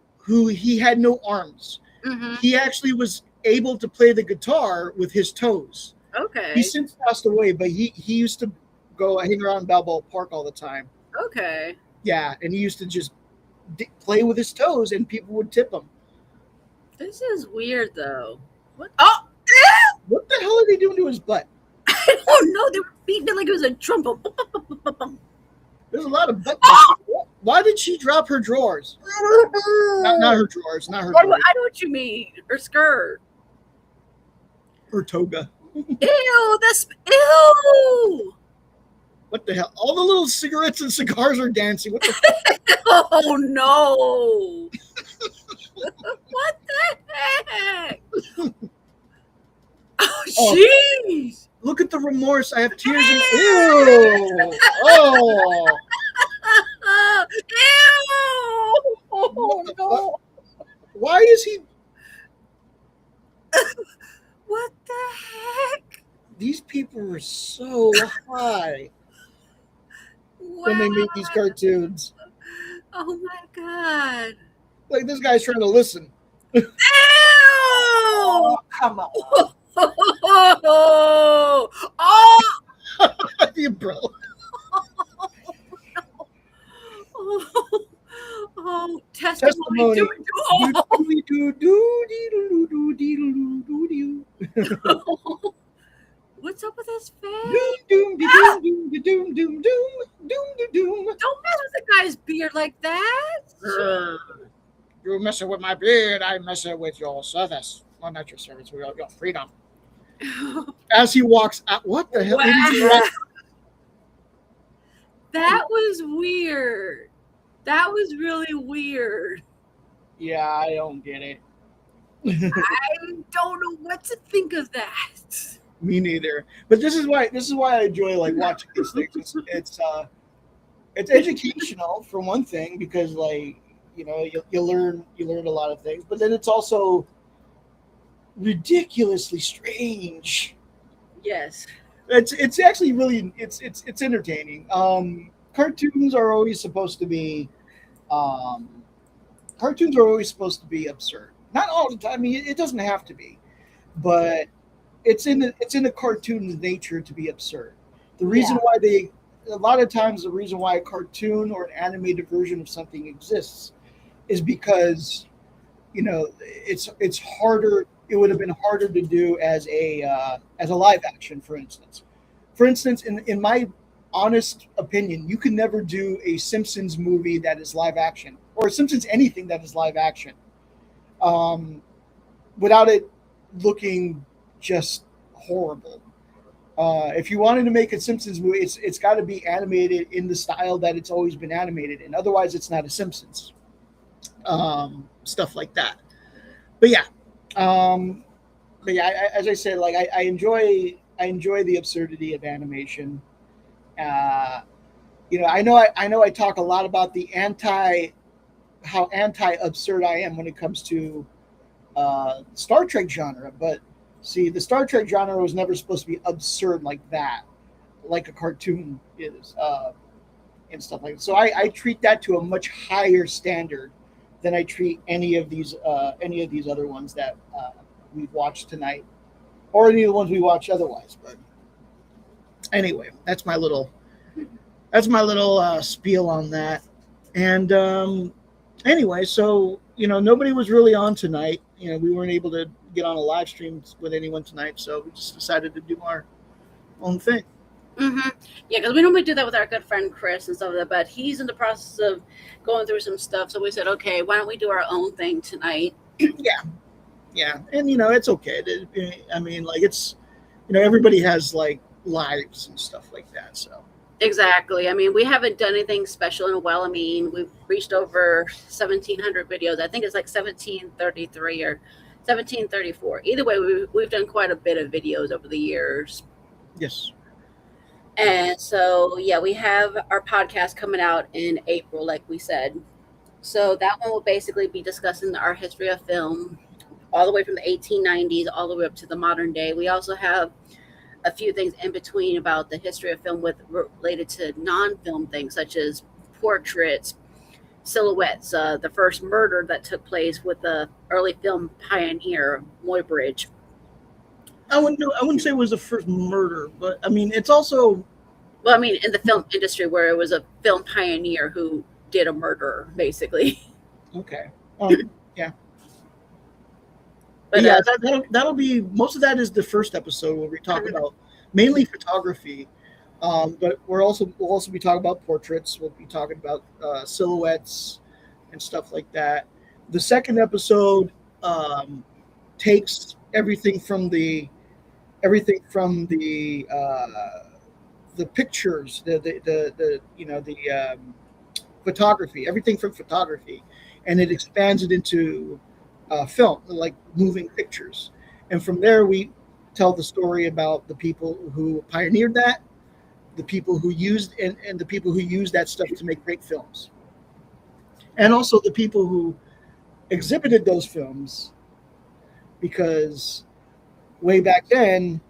he had no arms. Mm-hmm. He actually was able to play the guitar with his toes. Okay. He's since passed away, but he used to go hang around Balboa Park all the time. Okay. Yeah, and he used to just play with his toes, and people would tip him. This is weird though. What? Oh! What the hell are they doing to his butt? Oh no, they were beating it like it was a trumpet. There's a lot of butt. Why did she drop her drawers? Not her drawers. Not her I drawers. know what you mean. Her skirt. Her toga. Ew, that's ew. What the hell? All the little cigarettes and cigars are dancing. What the fuck? Oh no. What the heck? Oh jeez. Look at the remorse. I have tears in. Ew. Oh. Ew. Oh no. Why is he? What the heck? These people were so high when they made these cartoons. Oh my God. Like this guy's trying to listen. Ew. Come on. Oh, oh, The umbrella. oh, testimony. Oh. What's up with his face? Doom, doom, doom, doom, doom, doom, doom. Don't mess with the guy's beard like that. You're messing with my beard. I'm messing with your service. Well, not your service. Your freedom. As he walks out, what the hell? Wow. That was weird. That was really weird. Yeah, I don't get it. I don't know what to think of that. Me neither. But this is why I enjoy like watching these things. It's educational for one thing because like you learn a lot of things, but then it's also ridiculously strange. Yes. It's actually really it's entertaining. Cartoons are always supposed to be absurd. Not all the time. I mean, it doesn't have to be, but it's in the cartoon's nature to be absurd. The reason why a lot of times the reason why a cartoon or an animated version of something exists is because it's harder. It would have been harder to do as a live action, for instance. For instance, in my honest opinion, you can never do a Simpsons movie that is live action, or Simpsons anything that is live action, without it looking just horrible. If you wanted to make a Simpsons movie, it's got to be animated in the style that it's always been animated in. Otherwise, it's not a Simpsons. Stuff like that. But yeah, as I said, like I enjoy the absurdity of animation. I know I talk a lot about the how anti-absurd I am when it comes to Star Trek genre, but see, the Star Trek genre was never supposed to be absurd like that, like a cartoon is, and stuff like that. So I treat that to a much higher standard than I treat any of these other ones that we've watched tonight, or any of the ones we watch otherwise. But anyway, that's my little spiel on that. And anyway, so nobody was really on tonight. We weren't able to get on a live stream with anyone tonight, so we just decided to do our own thing. Mm-hmm. Yeah, because we normally do that with our good friend Chris and stuff like that, but he's in the process of going through some stuff, so we said, okay, why don't we do our own thing tonight? Yeah, and it's okay. I mean, like, it's everybody has like lives and stuff like that, so. Exactly. I mean, we haven't done anything special in a while. I mean, we've reached over 1,700 videos. I think it's like 1,733 or 1,734. Either way, we've done quite a bit of videos over the years. Yes. And so, yeah, we have our podcast coming out in April, like we said. So that one will basically be discussing our history of film, all the way from the 1890s all the way up to the modern day. We also have a few things in between about the history of film related to non-film things, such as portraits, silhouettes, the first murder that took place with the early film pioneer, Muybridge. I wouldn't say it was the first murder, but I mean, it's also. Well, I mean, in the film industry, where it was a film pioneer who did a murder, basically. Okay. Yeah. But yeah, that'll be, most of that is the first episode where we talk about mainly photography, but we'll also be talking about portraits. We'll be talking about silhouettes and stuff like that. The second episode takes everything from the pictures, the photography, everything from photography, and it expands it into film, like moving pictures. And from there, we tell the story about the people who pioneered that, the people who used and the people who used that stuff to make great films, and also the people who exhibited those films, because way back then,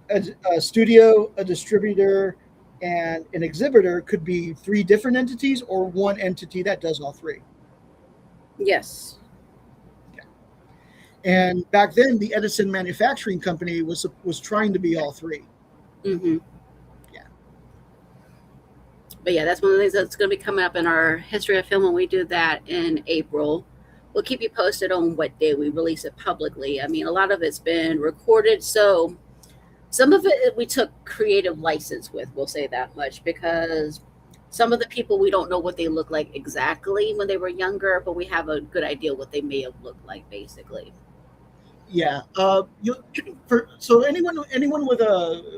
a studio, a distributor, and an exhibitor could be three different entities or one entity that does all three. yes. And back then, the Edison Manufacturing Company was trying to be all three. Mm-hmm. Yeah. But yeah, that's one of the things that's going to be coming up in our history of film when we do that in April. We'll keep you posted on what day we release it publicly. I mean, a lot of it's been recorded, so some of it we took creative license with, we'll say that much, because some of the people, we don't know what they look like exactly when they were younger, but we have a good idea what they may have looked like, basically. Yeah. So anyone with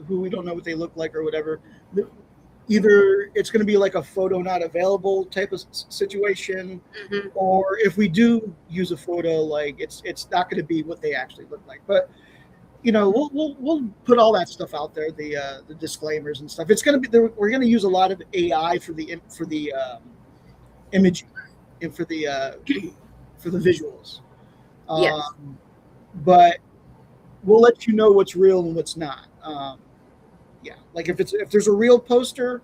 who we don't know what they look like or whatever, either it's going to be like a photo not available type of situation, Mm-hmm. or if we do use a photo, like it's not going to be what they actually look like. But we'll put all that stuff out there, the disclaimers and stuff. It's going to be we're going to use a lot of AI for the image and for the visuals. Yes. But we'll let you know what's real and what's not. Yeah, like if there's a real poster,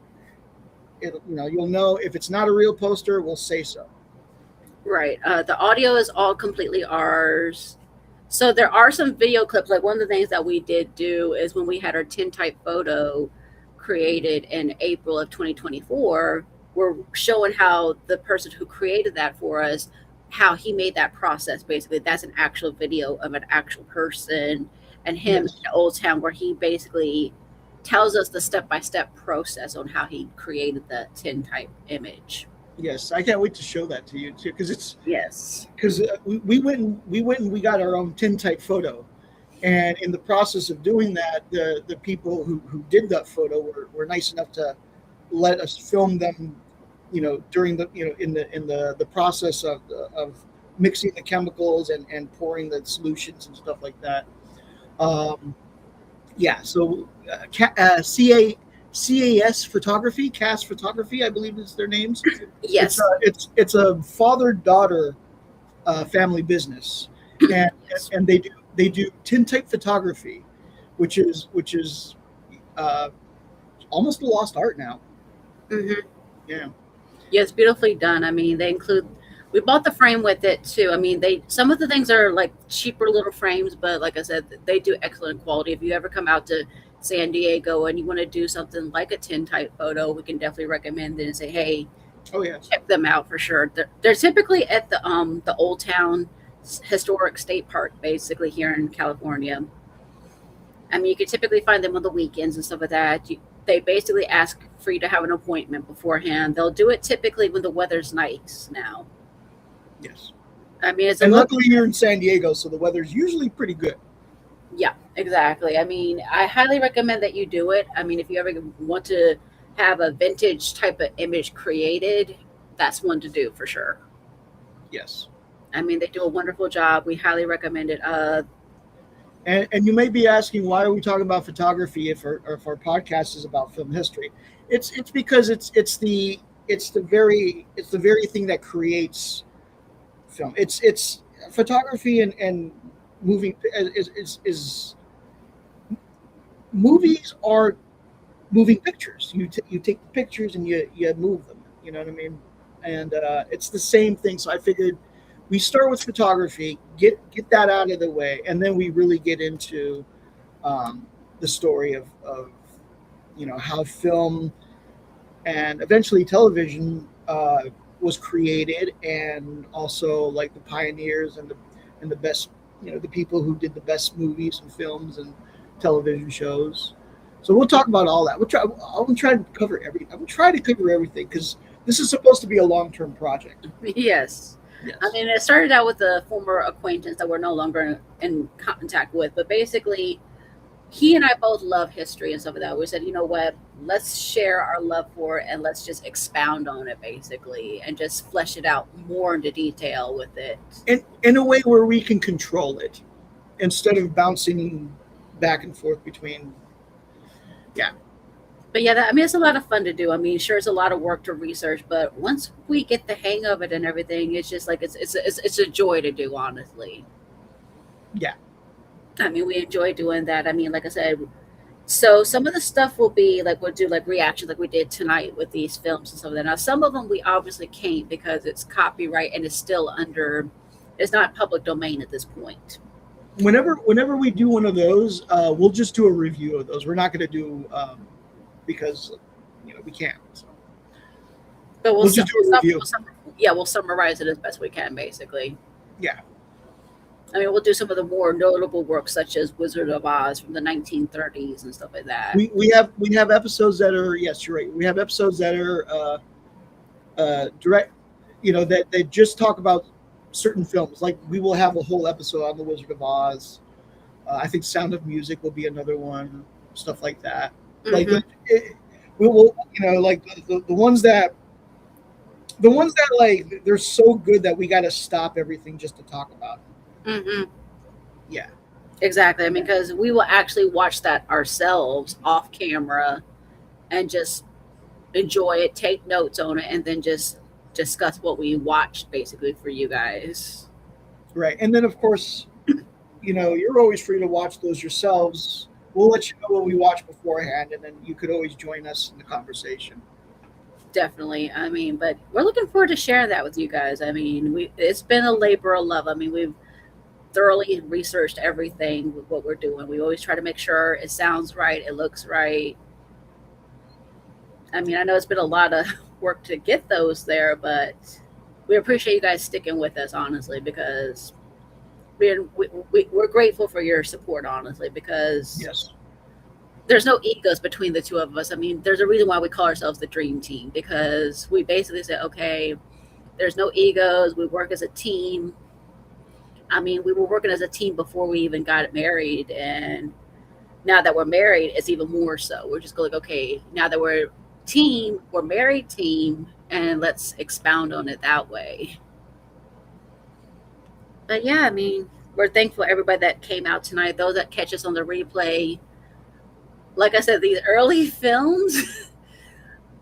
you'll know. If it's not a real poster, we'll say so. Right. The audio is all completely ours. So there are some video clips. Like one of the things that we did do is when we had our tintype photo created in April of 2024, we're showing how the person who created that for us, how he made that process. Basically, that's an actual video of an actual person and him Yes. in Old Town, where he basically tells us the step-by-step process on how he created the tintype image. Yes, I can't wait to show that to you too, Yes. because we went and we got our own tintype photo, and in the process of doing that, the people who did that photo were nice enough to let us film them, during the in the process of mixing the chemicals and pouring the solutions and stuff like that. Um, yeah, so CAS photography, CAS photography, I believe is their names. Yes. It's a father-daughter family business, and Yes. and they do tintype photography, which is uh, almost a lost art now. hmm Yeah. Yeah, it's beautifully done. I mean, they include. We bought the frame with it too. I mean, they some of the things are like cheaper little frames, but like I said, they do excellent quality. If you ever come out to San Diego and you want to do something like a tintype photo, we can definitely recommend it and say, hey, Oh yeah. check them out for sure. They're typically at the Old Town Historic State Park, basically here in California. I mean, you can typically find them on the weekends and stuff like that. They basically ask for you to have an appointment beforehand. They'll do it typically when the weather's nice now. Yes. I mean, it's a And little, luckily you're in San Diego, so the weather's usually pretty good. yeah, exactly. I mean, I highly recommend that you do it. I mean, if you ever want to have a vintage type of image created, that's one to do for sure. Yes. I mean, they do a wonderful job. We highly recommend it. And you may be asking, why are we talking about photography if our podcast is about film history? It's because it's the very thing that creates film. It's photography and moving is movies are moving pictures. You take the pictures and you move them. You know what I mean? And it's the same thing. So I figured we start with photography, get that out of the way, and then we really get into the story of how film and eventually television was created, and also like the pioneers and the best, the people who did the best movies and films and television shows. So we'll talk about all that. I'll try to cover everything. I will try to cover everything because this is supposed to be a long-term project. Yes. Yes. I mean, it started out with a former acquaintance that we're no longer in contact with, but basically, he and I both love history and stuff like that. We said, you know what, let's share our love for it and let's just expound on it basically and just flesh it out more into detail with it. In a way where we can control it instead of bouncing back and forth between. Yeah. But yeah, I mean, it's a lot of fun to do. I mean, sure, it's a lot of work to research, but once we get the hang of it and everything, it's just like it's a joy to do, honestly. Yeah. I mean, we enjoy doing that. I mean, like I said, so some of the stuff will be like we'll do like reactions like we did tonight with these films and stuff like that. Now, some of them we obviously can't because it's copyright and it's still it's not public domain at this point. Whenever we do one of those, we'll just do a review of those. We're not going to do because we can't. So. But We'll just do a review. We'll summarize it as best we can, basically. Yeah. I mean, we'll do some of the more notable works, such as Wizard of Oz from the 1930s and stuff like that. We have episodes that are, yes, you're right. We have episodes that are direct, that they just talk about certain films. Like we will have a whole episode on the Wizard of Oz. I think Sound of Music will be another one. Stuff like that. Mhm. Like we will, like the ones that like they're so good that we got to stop everything just to talk about them. Mm-hmm. Yeah. Exactly. I mean, because we will actually watch that ourselves off camera and just enjoy it, take notes on it, and then just discuss what we watched basically for you guys. Right. And then, of course, you're always free to watch those yourselves. We'll let you know what we watch beforehand, and then you could always join us in the conversation. Definitely. I mean, but we're looking forward to sharing that with you guys. I mean, it's been a labor of love. I mean, we've thoroughly researched everything with what we're doing. We always try to make sure it sounds right, it looks right. I mean, I know it's been a lot of work to get those there, but we appreciate you guys sticking with us, honestly, because we're grateful for your support, honestly, because Yes. there's no egos between the two of us. I mean, there's a reason why we call ourselves the Dream Team, because we basically say, okay, there's no egos. We work as a team. I mean, we were working as a team before we even got married, and now that we're married, it's even more so. We're just going, like, okay, now that we're team, we're married team, and let's expound on it that way. But yeah, I mean, we're thankful for everybody that came out tonight. Those that catch us on the replay. Like I said, these early films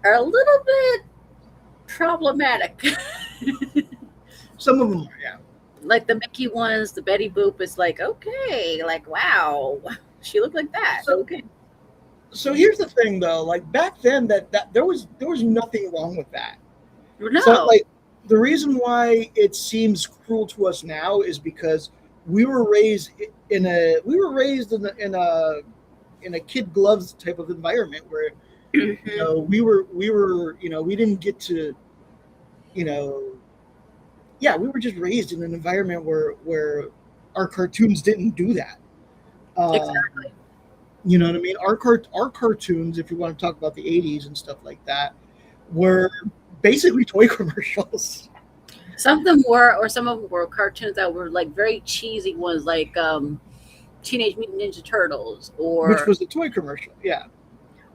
are a little bit problematic. Some of them are, yeah. Like the Mickey ones, the Betty Boop is like, okay, like, wow, she looked like that. So- Okay. So here's the thing, though. Like back then, that there was nothing wrong with that. No. So like the reason why it seems cruel to us now is because we were raised in a kid gloves type of environment where Mhm. we were we didn't get to we were just raised in an environment where our cartoons didn't do that. Exactly. You know what I mean? Our cartoons, if you want to talk about the 80s and stuff like that, were basically toy commercials. Some of them were, or some of them were cartoons that were like very cheesy ones, like Teenage Mutant Ninja Turtles, Which or was a toy commercial, yeah.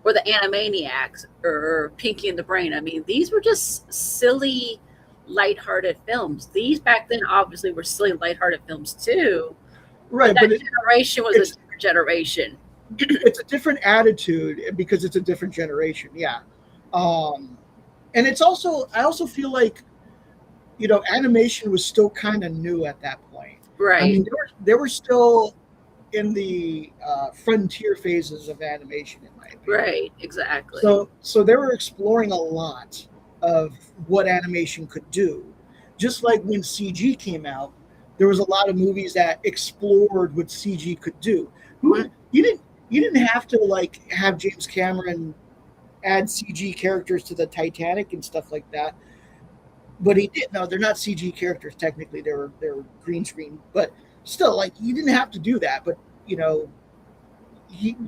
or the Animaniacs, or Pinky and the Brain. I mean, these were just silly, lighthearted films. These back then obviously were silly, lighthearted films too. Right, That but generation was a it's- different generation. it's a different attitude because it's a different generation, yeah. And it's also, I also feel like, animation was still kind of new at that point. Right. I mean, they were still in the frontier phases of animation, in my opinion. Right. Exactly. So they were exploring a lot of what animation could do. Just like when CG came out, there was a lot of movies that explored what CG could do. You didn't have to like have James Cameron add CG characters to the Titanic and stuff like that. But he did. No, they're not CG characters technically. They're green screen. But still, like he didn't have to do that. But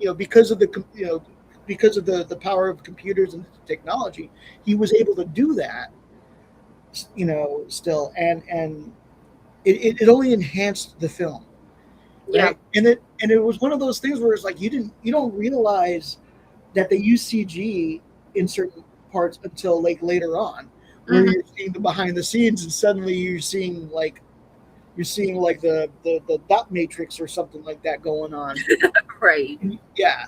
because of the power of computers and technology, he was able to do that. Still, and it only enhanced the film. Yeah. Right? And it was one of those things where it's like you don't realize that they use CG in certain parts until like later on, where Mhm. you're seeing the behind the scenes, and suddenly you're seeing like the dot matrix or something like that going on. Right. Yeah,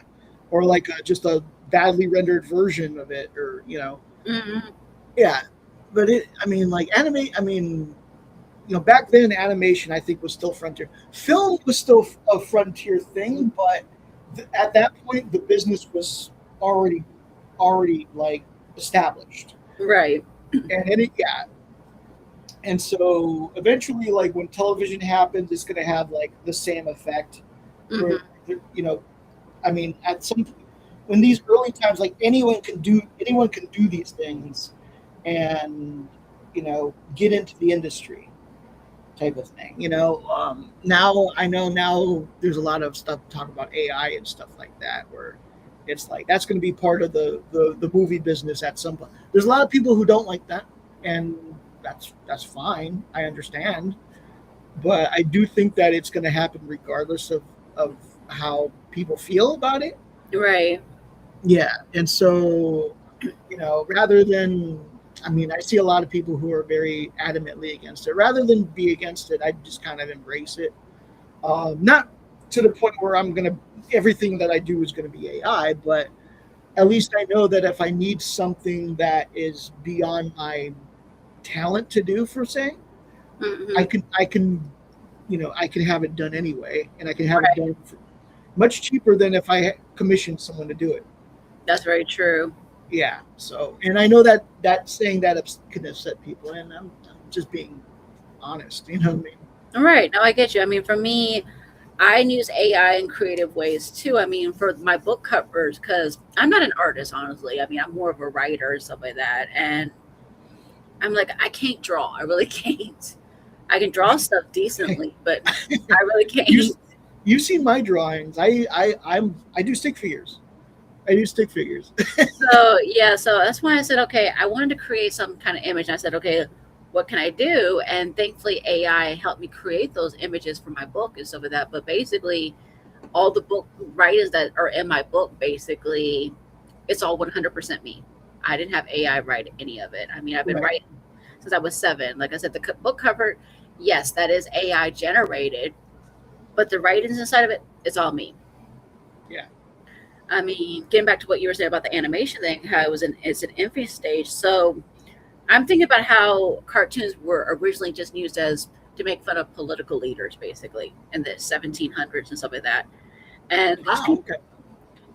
or like just a badly rendered version of it, or Mhm. yeah. But back then animation I think was still frontier. Film was still a frontier thing, but at that point the business was already like established. Right. And so eventually, like when television happens, it's going to have like the same effect. Mhm. Where, at some when these early times, like anyone can do these things, and get into the industry type of thing. Now I know there's a lot of stuff talk about AI and stuff like that, where it's like that's going to be part of the movie business at some point. There's a lot of people who don't like that, and that's fine. I understand, but I do think that it's going to happen regardless of how people feel about it. Right. Yeah, and so rather than I see a lot of people who are very adamantly against it. Rather than be against it, I just kind of embrace it. Not to the point where everything that I do is going to be AI, but at least I know that if I need something that is beyond my talent to do, for saying, Mhm. I can have it done anyway, and I can have Right. it done for much cheaper than if I commissioned someone to do it. That's very true. Yeah. So, and I know that saying that can upset people, and I'm just being honest. You know what I mean? All right. Now I get you. I mean, for me, I use AI in creative ways too. I mean, for my book covers, because I'm not an artist, honestly. I mean, I'm more of a writer and stuff like that. And I'm like, I can't draw. I really can't. I can draw stuff decently, but I really You can't. you've seen my drawings. I do stick figures. I do stick figures. So yeah, so that's why I said, okay, I wanted to create some kind of image. And I said, okay, what can I do? And thankfully, AI helped me create those images for my book and stuff like that. But basically, all the book writers that are in my book, basically, it's all 100% me. I didn't have AI write any of it. I mean, I've been Right. writing since I was 7. Like I said, the book cover, yes, that is AI generated, but the writings inside of it, it's all me. Yeah. I mean, getting back to what you were saying about the animation thing, how it's an infant stage. So I'm thinking about how cartoons were originally just used as to make fun of political leaders, basically, in the 1700s and stuff like that. And these Wow. people, Okay.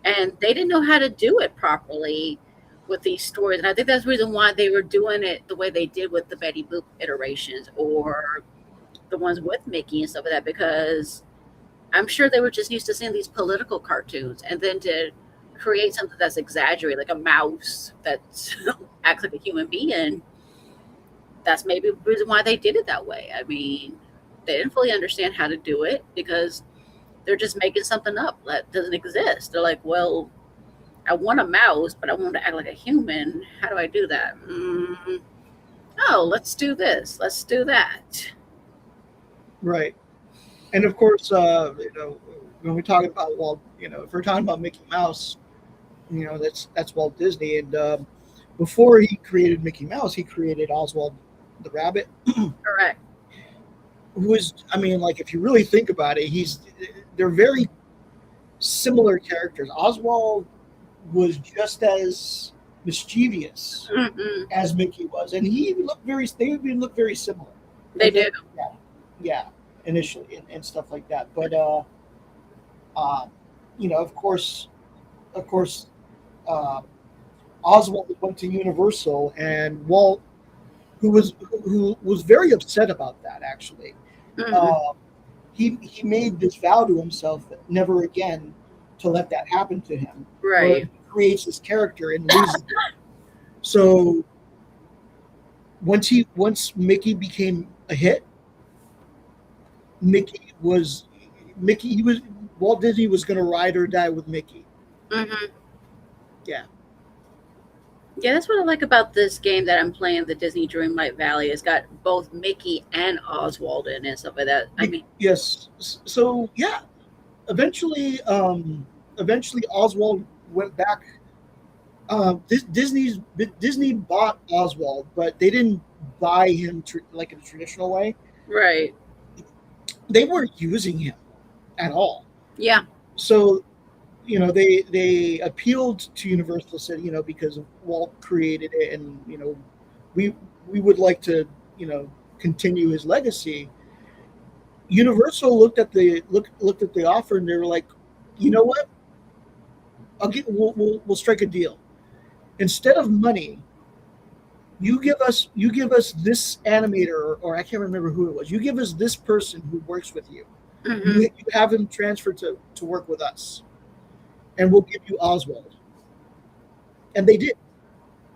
and they didn't know how to do it properly with these stories. And I think that's the reason why they were doing it the way they did with the Betty Boop iterations or the ones with Mickey and stuff like that, because I'm sure they were just used to seeing these political cartoons, and then to create something that's exaggerated, like a mouse that acts like a human being. That's maybe the reason why they did it that way. I mean, they didn't fully understand how to do it because they're just making something up that doesn't exist. They're like, well, I want a mouse, but I want to act like a human. How do I do that? Oh, let's do this. Let's do that. Right. And of course, when we're talking about Walt, if we're talking about Mickey Mouse, that's Walt Disney. And before he created Mickey Mouse, he created Oswald the Rabbit, Correct. who is, I mean, like if you really think about it, they're very similar characters. Oswald was just as mischievous Mm-mm. as Mickey was, and they even look very similar. They Like, do. yeah, yeah, initially and stuff like that. But uh, of course, uh, Oswald went to Universal, and Walt, who was very upset about that, actually. Mm-hmm. Uh, he made this vow to himself that never again to let that happen to him, or Right. he creates this character and loses it. So once Mickey became a hit, Mickey was Mickey. He was Walt Disney was going to ride or die with Mickey. Mm-hmm. Yeah, Yeah, that's what I like about this game that I'm playing, the Disney Dreamlight Valley. It's got both Mickey and Oswald in it and stuff like that. I mean, yes. So yeah, eventually Oswald went back. Disney bought Oswald, but they didn't buy him like in a traditional way. right. They weren't using him at all. Yeah. So they appealed to Universal, said because Walt created it, and we would like to continue his legacy. Universal looked at the offer, and they were like, you know what, we'll strike a deal. Instead of money, you give us this animator, or I can't remember who it was. You give us this person who works with you. Hmm. You have him transferred to work with us, and we'll give you Oswald. And they did.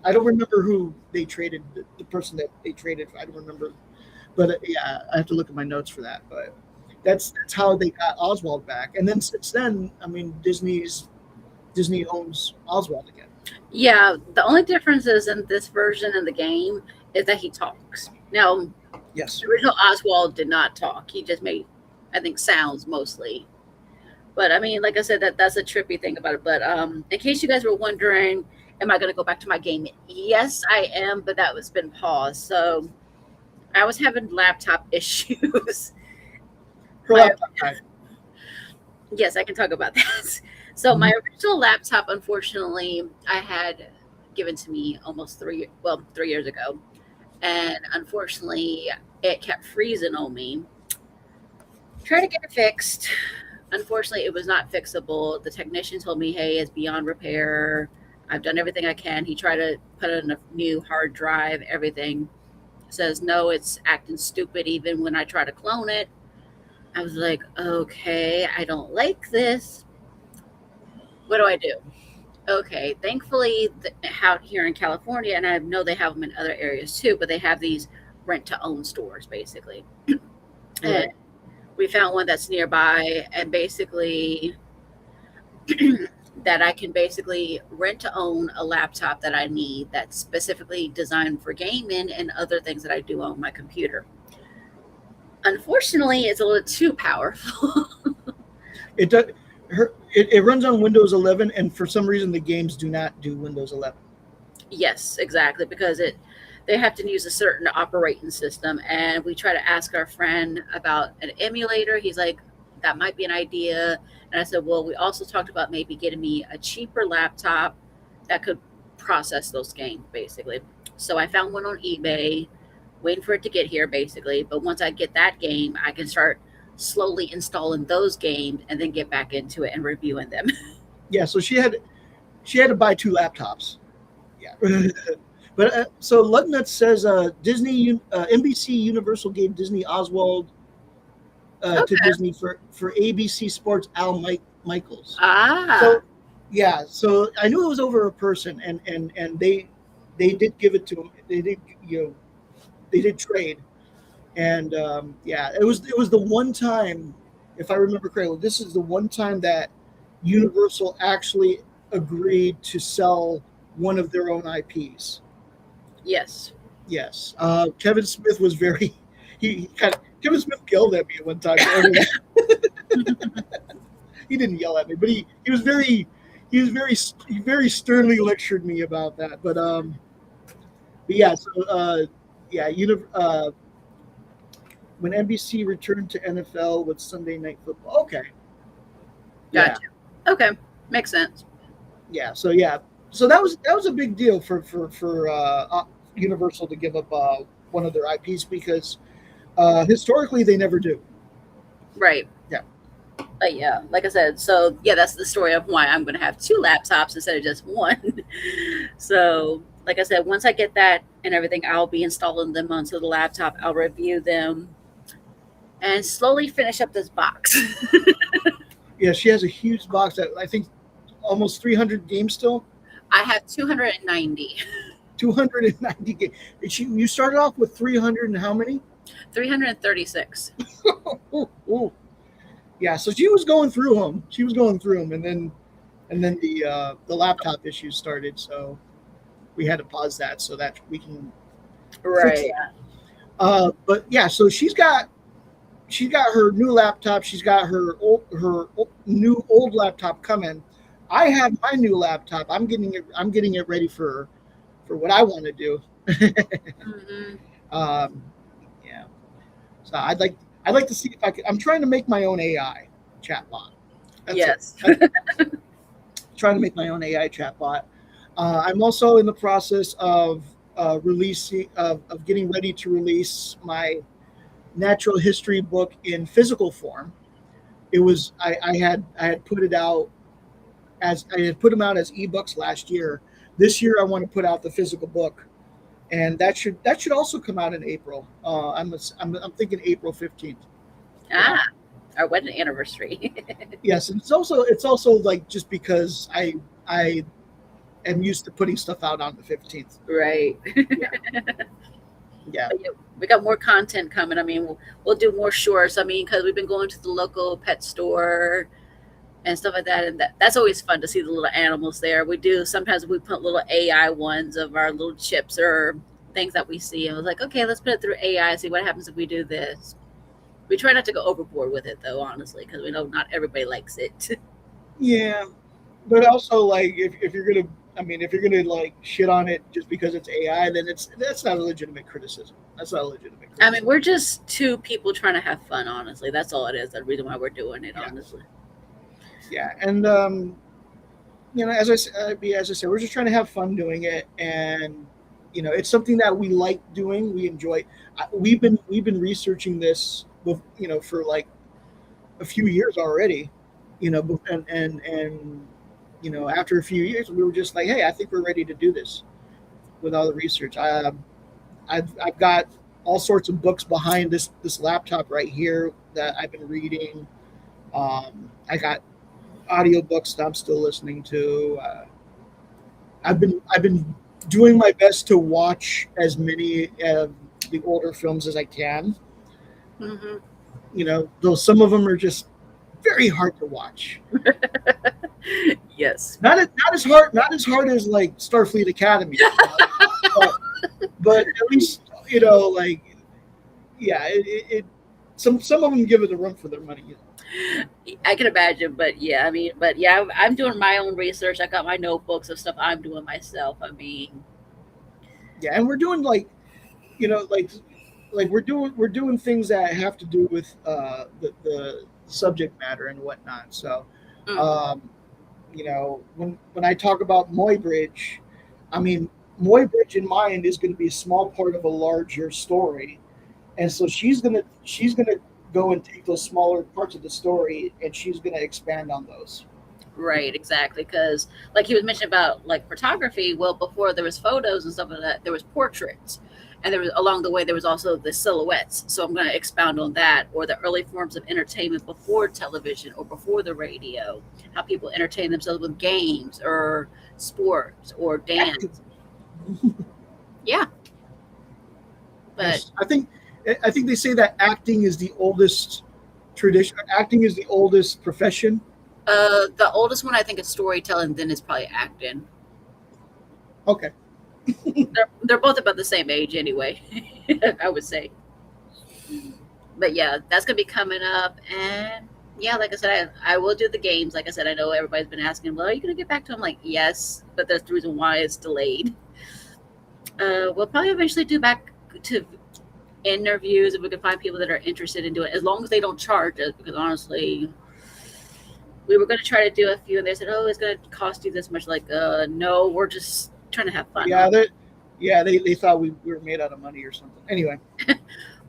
I don't remember who they traded, the person that they traded. I don't remember, but yeah, I have to look at my notes for that. But that's how they got Oswald back. And then since then, I mean, Disney owns Oswald again. Yeah. The only difference is in this version of the game is that he talks. Now, Yes. the original Oswald did not talk. He just made, I think, sounds mostly. But I mean, like I said, that's a trippy thing about it. But in case you guys were wondering, am I going to go back to my game? Yes, I am, but that was been paused. So I was having laptop issues. Her My laptop died. Yes, I can talk about that. So my Mhm. original laptop, unfortunately, I had given to me almost 3 years ago, and unfortunately, it kept freezing on me. Tried to get it fixed. Unfortunately, it was not fixable. The technician told me, "Hey, it's beyond repair." I've done everything I can. He tried to put in a new hard drive, everything. Says no, it's acting stupid even when I try to clone it. I was like, okay, I don't like this. What do I do? Okay, thankfully, out here in California, and I know they have them in other areas too, but they have these rent to own stores basically. Right. And we found one that's nearby, and basically, that I can basically rent to own a laptop that I need that's specifically designed for gaming and other things that I do on my computer. Unfortunately, it's a little too powerful. It does. It runs on Windows 11, and for some reason the games do not do Windows 11. Yes, exactly, because they have to use a certain operating system, and we try to ask our friend about an emulator. He's like, that might be an idea. And I said, well, we also talked about maybe getting me a cheaper laptop that could process those games basically. So I found one on eBay, waiting for it to get here basically. But once I get that game, I can start slowly installing those games and then get back into it and reviewing them. Yeah, so she had to buy 2 laptops. Yeah. But so Lutnut says NBC Universal gave Disney Oswald to Okay. Disney for ABC Sports Al Michaels. Ah, So yeah, so I knew it was over a person, and they did give it to him. They did they did trade, and yeah, it was the one time, if I remember correctly, this is the one time that Universal actually agreed to sell one of their own IPs. yes. Yes, Kevin Smith was very Kevin Smith yelled at me at one time. He didn't yell at me, but he very sternly lectured me about that. But yeah, so yeah, when NBC returned to NFL with Sunday Night Football. Okay. Yeah, Gotcha. Okay, makes sense. yeah. So yeah, so that was a big deal for Universal to give up one of their IPs, because historically they never do. Right. Yeah. But yeah, like I said, so yeah, that's the story of why I'm going to have 2 laptops instead of just one. So, like I said, once I get that and everything, I'll be installing them onto the laptop. I'll review them and slowly finish up this box. Yeah, she has a huge box that I think almost 300 games still. I have 290, 290 games. You started off with 300 and how many? 336. Ooh. Yeah, so she was going through them. And then the laptop issues started. So we had to pause that so that we can fix Right. that. But yeah, so she's got her new laptop. She's got her new old laptop coming. I have my new laptop. I'm getting it ready for what I want to do. Mhm. Yeah. So I'd like to see if I could. I'm trying to make my own AI chatbot. Yes. Trying to make my own AI chatbot. I'm also in the process of getting ready to release my natural history book in physical form. It was I had put it out as I had put them out as ebooks last year. This year I want to put out the physical book, and that should also come out in April. I'm thinking April 15th. Ah, our wedding anniversary. Yes, and it's also like just because I am used to putting stuff out on the 15th. Right. Yeah. But yeah, we got more content coming. I mean, we'll do more shorts. I mean, because we've been going to the local pet store and stuff like that, and that's always fun to see the little animals there. We do sometimes we put little AI ones of our little chips or things that we see, and I was like, okay, let's put it through AI and see what happens if we do this. We try not to go overboard with it though, honestly, because we know not everybody likes it. Yeah, but also like if you're gonna like shit on it just because it's AI, then that's not a legitimate criticism. That's not a legitimate criticism. I mean, we're just 2 people trying to have fun, honestly. That's all it is. The reason why we're doing it, Yeah. honestly. Yeah, and as I said, we're just trying to have fun doing it, and it's something that we like doing. We enjoy. We've been researching this, for like a few years already, and after a few years, we were just like, hey, I think we're ready to do this with all the research. I've got all sorts of books behind this laptop right here that I've been reading. I got audiobooks that I'm still listening to. I've been doing my best to watch as many of the older films as I can. Hmm. Though some of them are just very hard to watch. Yes. Not as hard as like Starfleet Academy, but at least like yeah, some of them give it a run for their money. I can imagine, but yeah, I mean, but yeah, I'm doing my own research. I got my notebooks of stuff I'm doing myself. I mean, Yeah, and we're doing like we're doing things that have to do with the subject matter and whatnot. So mm, um, when I talk about Muybridge, I mean Muybridge in mind is going to be a small part of a larger story, and so she's gonna go and take those smaller parts of the story and she's gonna expand on those. right, exactly. Because, like he was mentioning about like photography, well, before there was photos and stuff like that, there was portraits, and there was along the way there was also the silhouettes. So I'm going to expound on that, or the early forms of entertainment before television or before the radio, how people entertain themselves with games or sports or dance. Yeah, but Yes, I think they say that acting is the oldest tradition. Acting is the oldest profession. the oldest one I think is storytelling, then is probably acting. Okay. They're both about the same age anyway, I would say. But yeah, that's gonna be coming up, and yeah, like I said, I will do the games. Like I said, I know everybody's been asking, well, are you gonna get back to them? Like, yes, but there's the reason why it's delayed. We'll probably eventually do back to interviews if we can find people that are interested in doing it, as long as they don't charge us. Because honestly, we were going to try to do a few, and they said, "Oh, it's going to cost you this much." Like, no, we're just trying to have fun. Yeah, they thought we were made out of money or something. Anyway,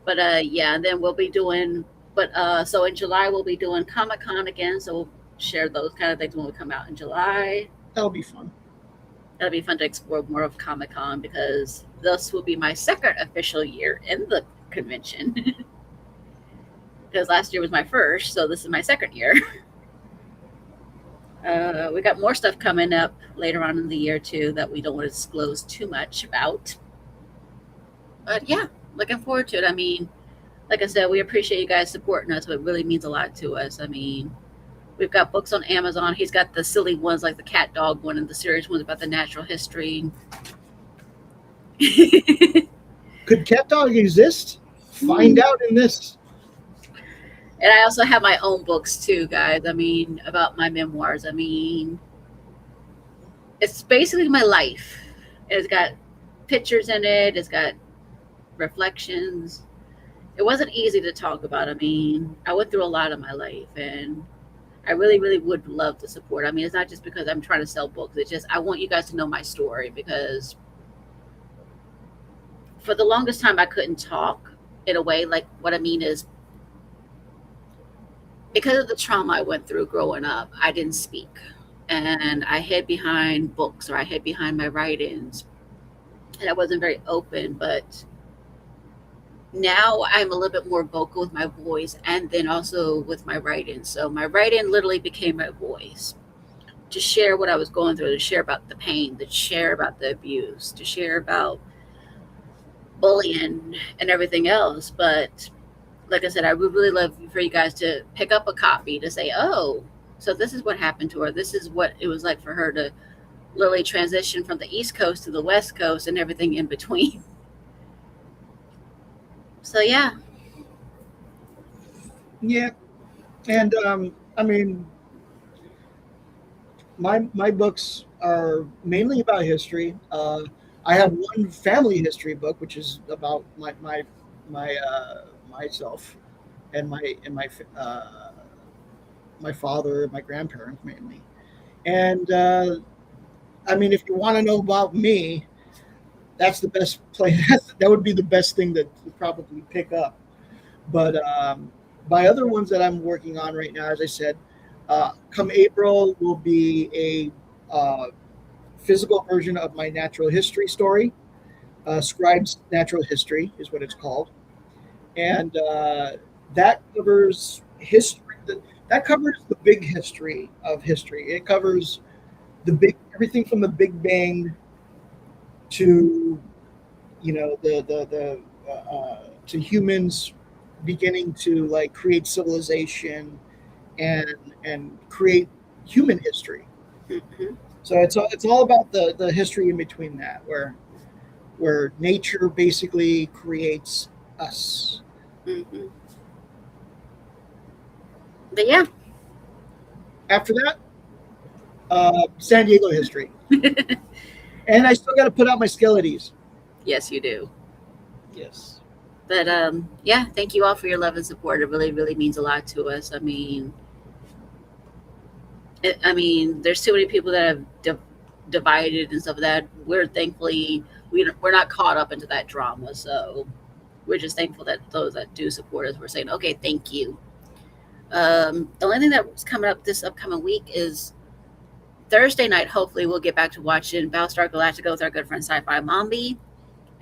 But yeah, and then we'll be doing. But so in July we'll be doing Comic Con again. So we'll share those kind of things when we come out in July. that'll be fun. That'll be fun to explore more of Comic Con because this will be my second official year in the convention. Because last year was my first, so this is my second year. We got more stuff coming up later on in the year too that we don't want to disclose too much about. But yeah, looking forward to it. I mean, like I said, we appreciate you guys supporting us. It really means a lot to us. I mean, we've got books on Amazon. He's got the silly ones like the cat dog one and the serious ones about the natural history. Could Cat Dog exist? Find out in this. And I also have my own books too, guys. I mean, about my memoirs. I mean, it's basically my life. It's got pictures in it, it's got reflections. It wasn't easy to talk about. I mean, I went through a lot of my life, and I really, really would love to support. I mean, it's not just because I'm trying to sell books, it's just I want you guys to know my story because for the longest time, I couldn't talk in a way. Like, what I mean is, because of the trauma I went through growing up, I didn't speak. And I hid behind books or I hid behind my writings. And I wasn't very open. But now I'm a little bit more vocal with my voice and then also with my writing. So my writing literally became my voice to share what I was going through, to share about the pain, to share about the abuse, to share about bullying and everything else. But like I said, I would really love for you guys to pick up a copy to say, oh, so this is what happened to her. This is what it was like for her to literally transition from the East Coast to the West Coast and everything in between. So, yeah. Yeah, and I mean, my books are mainly about history. I have one family history book, which is about myself and my father, my grandparents mainly. And I mean, if you want to know about me, that's the best place. That would be the best thing to probably pick up. But my other ones that I'm working on right now, as I said, come April will be physical version of my natural history story. Scribes Natural History is what it's called, and that covers history. That covers the big history of history. It covers everything from the Big Bang to the to humans beginning to like create civilization and create human history. Mm-hmm. So it's all about the history in between that, where nature basically creates us. Mm-hmm. But yeah. After that, San Diego history, and I still got to put out my Skeleties. Yes, you do. Yes. But yeah, thank you all for your love and support. It really, really means a lot to us. I mean, there's too many people that have divided and stuff that we're thankfully we're not caught up into that drama. So we're just thankful that those that do support us, we're saying, okay, thank you. The only thing that's coming up this upcoming week is Thursday night. Hopefully, we'll get back to watching Battlestar Galactica with our good friend Sci-Fi Mombi.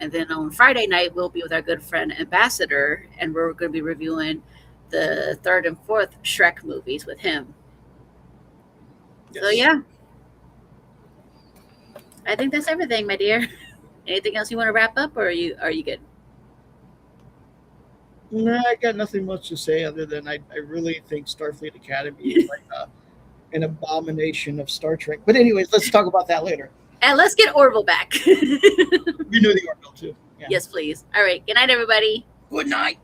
And then on Friday night, we'll be with our good friend Ambassador, and we're going to be reviewing the 3rd and 4th Shrek movies with him. Yes. So, yeah. I think that's everything, my dear. Anything else you want to wrap up, or are you good? No, I got nothing much to say other than I really think Starfleet Academy is like an abomination of Star Trek. But anyways, let's talk about that later. And let's get Orville back. We knew the Orville too. Yeah. Yes, please. All right. Good night, everybody. Good night.